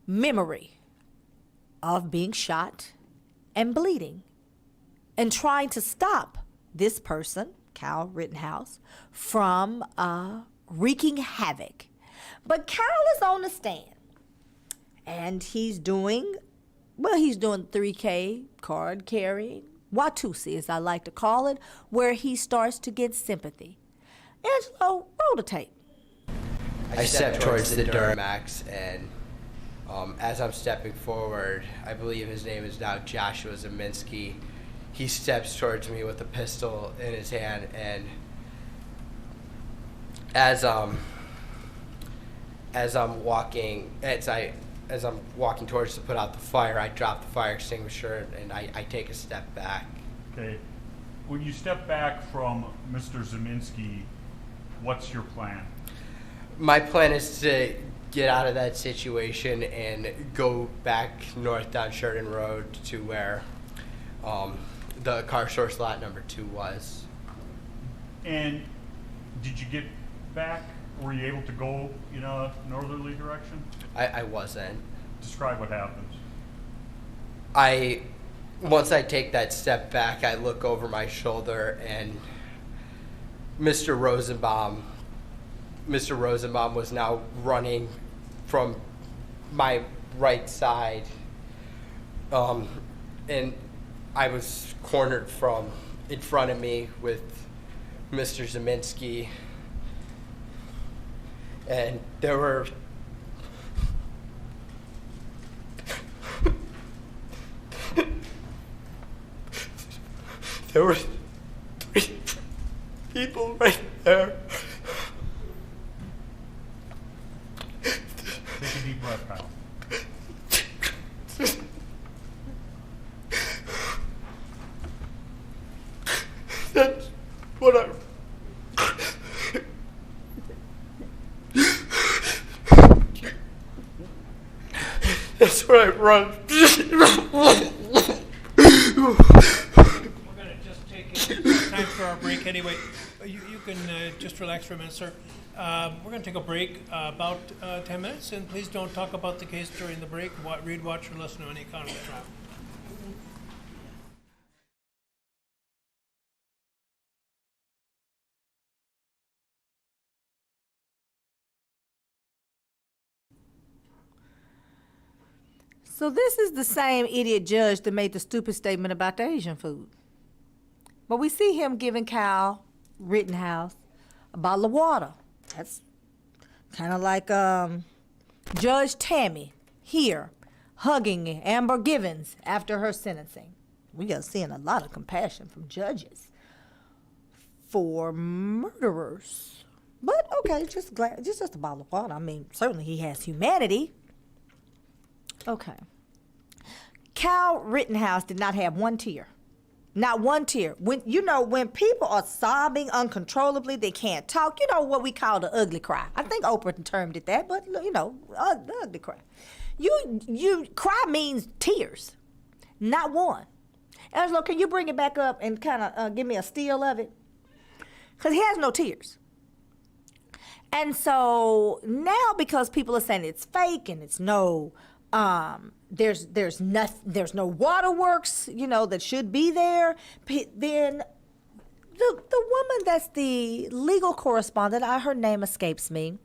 memory of being shot and bleeding and trying to stop this person, Kyle Rittenhouse, from wreaking havoc. But Kyle is on the stand, and he's doing 3K card carrying, Watusi, as I like to call it, where he starts to get sympathy. Angelo, roll the tape. I step towards the Duramax, and as I'm stepping forward, I believe his name is now Joshua Zeminski. He steps towards me with a pistol in his hand, and as I'm walking towards to put out the fire, I drop the fire extinguisher and I take a step back. Okay. When you step back from Mr. Zeminski, what's your plan? My plan is to get out of that situation and go back north down Sheridan Road to where the car source lot number 2 was. And did you get back? Were you able to go in a northerly direction? I wasn't. Describe what happens. Once I take that step back, I look over my shoulder and Mr. Rosenbaum was now running from my right side. And I was cornered from in front of me with Mr. Zeminski. And there were there were 3 people right there. Take a deep breath, Kyle. That's what That's where I run. We're going to just take time for our break anyway. You can just relax for a minute, sir. We're going to take a break about 10 minutes, and please don't talk about the case during the break. Read, watch, or listen to any kind of trial. So this is the same idiot judge that made the stupid statement about the Asian food. But we see him giving Cal Rittenhouse a bottle of water. That's kind of like Judge Tammy here hugging Amber Givens after her sentencing. We are seeing a lot of compassion from judges for murderers. But okay, just a bottle of water. I mean, certainly he has humanity. Okay. Cal Rittenhouse did not have one tear. Not one tear. When people are sobbing uncontrollably, they can't talk. You know what we call the ugly cry. I think Oprah termed it that, but the ugly cry. You cry means tears, not one. Angelo, can you bring it back up and kind of give me a still of it? Because he has no tears. And so now, because people are saying it's fake and it's no. There's no waterworks, that should be there. Then the woman that's the legal correspondent, her name escapes me,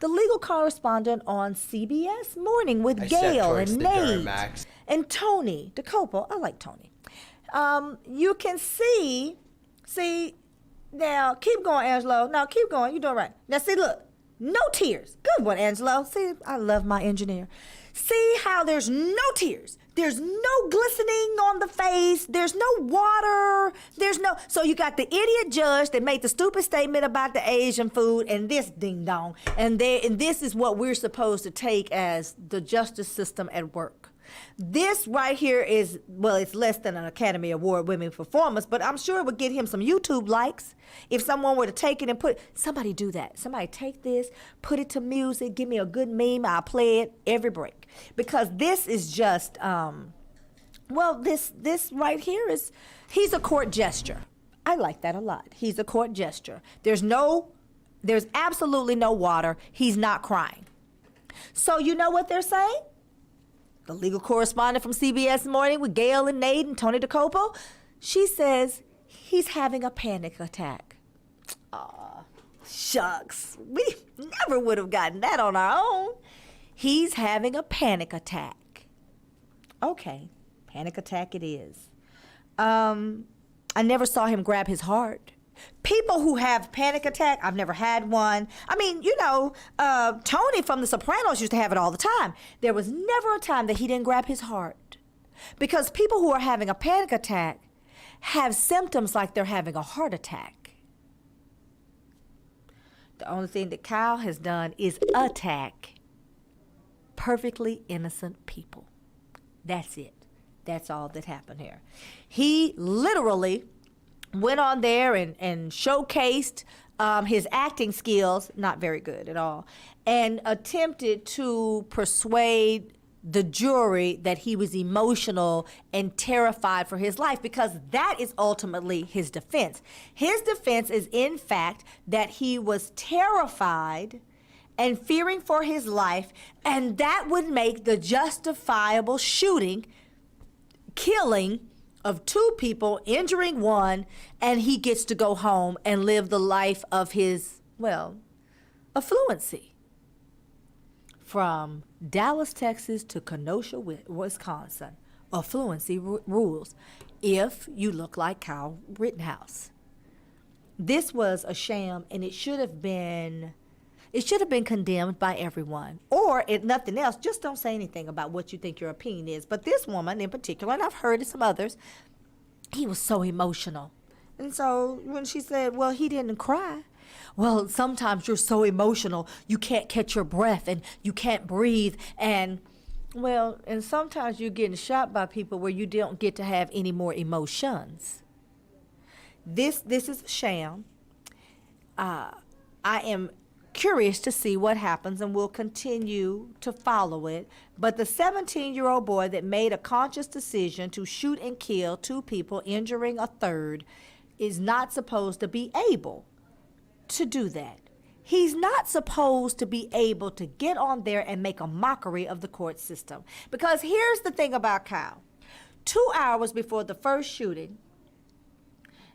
the legal correspondent on CBS Morning with Gail and Nate and Tony DeCopo. I like Tony. You can see, now keep going, Angelo. Now keep going. You're doing right. Now see, look, no tears. Good one, Angelo. See, I love my engineer. See how there's no tears. There's no glistening on the face. There's no water. So you got the idiot judge that made the stupid statement about the Asian food and this ding dong. And this is what we're supposed to take as the justice system at work. This right here is, well, it's less than an Academy Award winning performance, but I'm sure it would get him some YouTube likes if someone were to take it and somebody do that. Somebody take this, put it to music, give me a good meme, I'll play it every break. Because this is just, this right here he's a court gesture. I like that a lot. He's a court gesture. There's absolutely no water. He's not crying. So you know what they're saying? The legal correspondent from CBS Morning with Gail and Nate and Tony DeCopo, she says he's having a panic attack. Aw, shucks. We never would have gotten that on our own. He's having a panic attack. Okay, panic attack it is. I never saw him grab his heart. People who have panic attack, I've never had one. I mean, Tony from The Sopranos used to have it all the time. There was never a time that he didn't grab his heart. Because people who are having a panic attack have symptoms like they're having a heart attack. The only thing that Kyle has done is attack perfectly innocent people. That's it. That's all that happened here. He literally went on there and showcased his acting skills, not very good at all, and attempted to persuade the jury that he was emotional and terrified for his life, because that is ultimately his defense. His defense is, in fact, that he was terrified and fearing for his life, and that would make the justifiable shooting, killing of 2 people, injuring 1, and he gets to go home and live the life of his, well, affluency. From Dallas, Texas to Kenosha, Wisconsin, affluency rules if you look like Kyle Rittenhouse. This was a sham, and it should have been condemned by everyone. Or, if nothing else, just don't say anything about what you think your opinion is. But this woman in particular, and I've heard of some others, he was so emotional. And so when she said, well, he didn't cry. Well, sometimes you're so emotional, you can't catch your breath and you can't breathe. And sometimes you're getting shot by people where you don't get to have any more emotions. This is a sham. I am curious to see what happens, and we'll continue to follow it. But the 17-year-old boy that made a conscious decision to shoot and kill 2 people, injuring a 3rd, is not supposed to be able to do that. He's not supposed to be able to get on there and make a mockery of the court system. Because here's the thing about Kyle. 2 hours before the first shooting,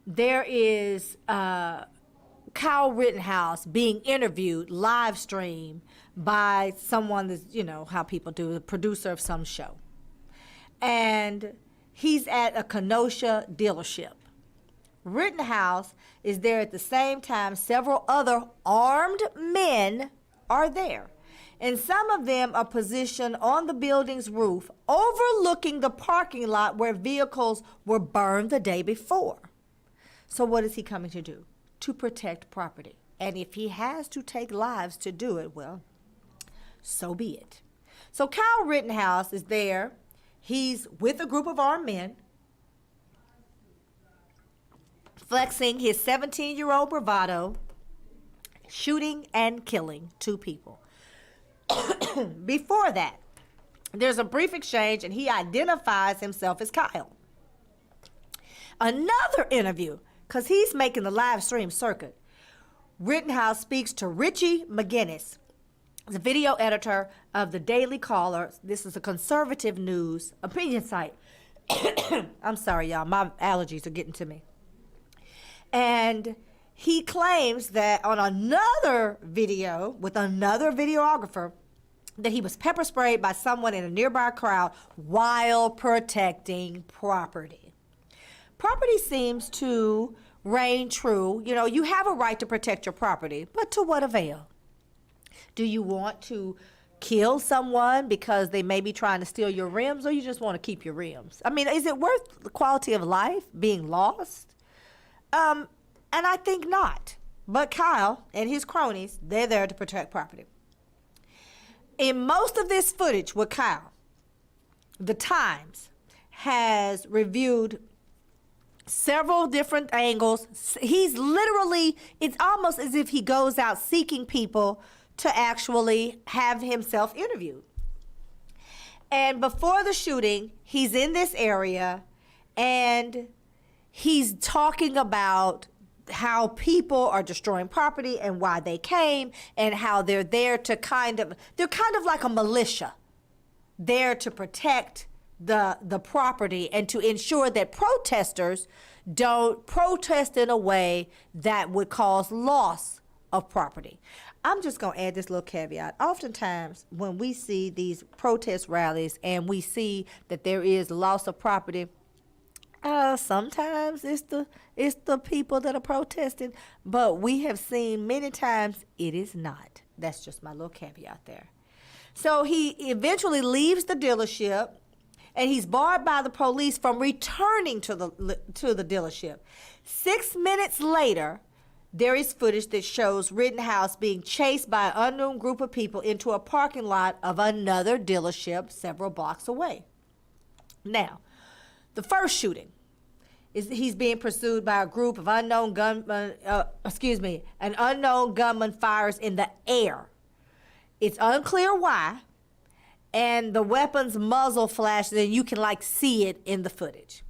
there is Kyle Rittenhouse being interviewed live stream by someone that's, how people do, the producer of some show. And he's at a Kenosha dealership. Rittenhouse is there at the same time. Several other armed men are there. And some of them are positioned on the building's roof, overlooking the parking lot where vehicles were burned the day before. So what is he coming to do? To protect property. And if he has to take lives to do it, well, so be it. So Kyle Rittenhouse is there. He's with a group of armed men, flexing his 17-year-old bravado, shooting and killing 2 people. Before that, there's a brief exchange, and he identifies himself as Kyle. Another interview, because he's making the live stream circuit. Rittenhouse speaks to Richie McGinnis, the video editor of the Daily Caller. This is a conservative news opinion site. I'm sorry, y'all. My allergies are getting to me. And he claims that on another video with another videographer, that he was pepper sprayed by someone in a nearby crowd while protecting property. Property seems to reign true. You have a right to protect your property, but to what avail? Do you want to kill someone because they may be trying to steal your rims, or you just want to keep your rims? I mean, is it worth the quality of life being lost? And I think not. But Kyle and his cronies, they're there to protect property. In most of this footage with Kyle, the Times has reviewed several different angles. He's literally, it's almost as if he goes out seeking people to actually have himself interviewed. And before the shooting, he's in this area and he's talking about how people are destroying property and why they came, and how they're there to they're kind of like a militia, there to protect the property and to ensure that protesters don't protest in a way that would cause loss of property. I'm just going to add this little caveat. Oftentimes, when we see these protest rallies and we see that there is loss of property, sometimes it's the people that are protesting, but we have seen many times it is not. That's just my little caveat there. So he eventually leaves the dealership, and he's barred by the police from returning to the dealership. 6 minutes later, there is footage that shows Rittenhouse being chased by an unknown group of people into a parking lot of another dealership several blocks away. Now, the first shooting is he's being pursued by a group of unknown gunmen. An unknown gunman fires in the air. It's unclear why, and the weapon's muzzle flashes, and you can see it in the footage.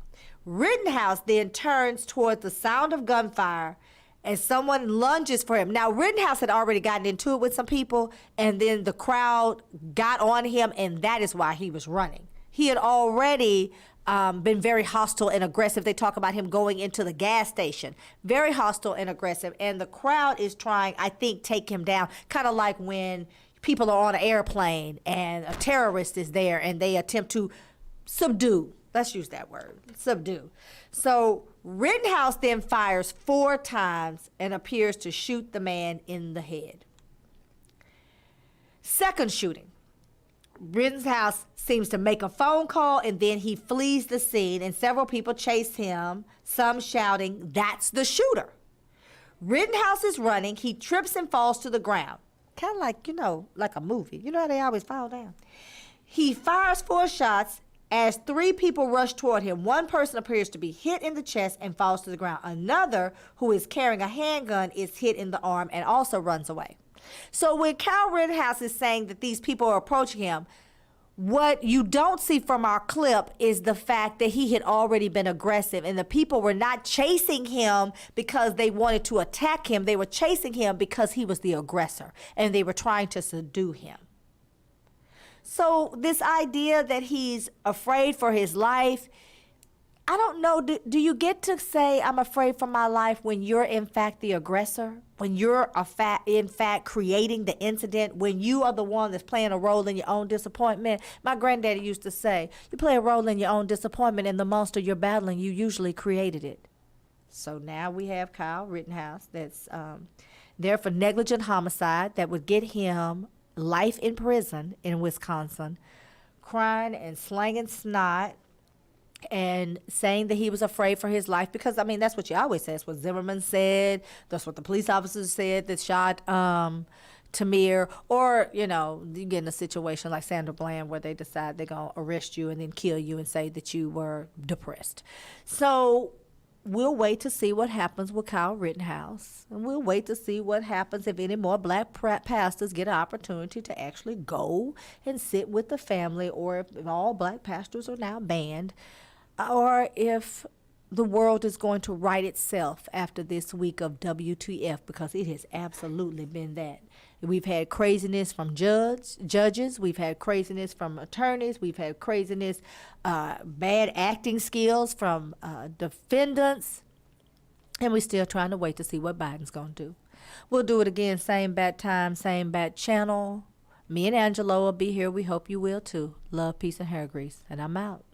Rittenhouse then turns toward the sound of gunfire as someone lunges for him. Now, Rittenhouse had already gotten into it with some people, and then the crowd got on him, and that is why he was running. He had already been very hostile and aggressive. They talk about him going into the gas station. Very hostile and aggressive, and the crowd is trying, I think, take him down. Kind of like when people are on an airplane and a terrorist is there and they attempt to subdue. Let's use that word, subdue. So Rittenhouse then fires 4 times and appears to shoot the man in the head. Second shooting. Rittenhouse seems to make a phone call and then he flees the scene, and several people chase him, some shouting, "That's the shooter." Rittenhouse is running. He trips and falls to the ground. Kind of like a movie. You know how they always fall down? He fires 4 shots as 3 people rush toward him. One person appears to be hit in the chest and falls to the ground. Another, who is carrying a handgun, is hit in the arm and also runs away. So when Kyle Rittenhouse is saying that these people are approaching him, what you don't see from our clip is the fact that he had already been aggressive, and the people were not chasing him because they wanted to attack him. They were chasing him because he was the aggressor, and they were trying to subdue him. So this idea that he's afraid for his life, I don't know, do you get to say I'm afraid for my life when you're in fact the aggressor? When you're in fact creating the incident? When you are the one that's playing a role in your own disappointment? My granddaddy used to say, you play a role in your own disappointment, and the monster you're battling, you usually created it. So now we have Kyle Rittenhouse that's there for negligent homicide that would get him life in prison in Wisconsin, crying and slanging snot and saying that he was afraid for his life because, that's what you always say. That's what Zimmerman said. That's what the police officers said that shot Tamir. Or, you get in a situation like Sandra Bland where they decide they're going to arrest you and then kill you and say that you were depressed. So we'll wait to see what happens with Kyle Rittenhouse. And we'll wait to see what happens if any more black pastors get an opportunity to actually go and sit with the family, or if all black pastors are now banned, or if the world is going to right itself after this week of WTF, because it has absolutely been that. We've had craziness from judges. We've had craziness from attorneys. We've had craziness, bad acting skills from defendants. And we're still trying to wait to see what Biden's going to do. We'll do it again, same bat time, same bat channel. Me and Angelo will be here. We hope you will too. Love, peace, and hair grease. And I'm out.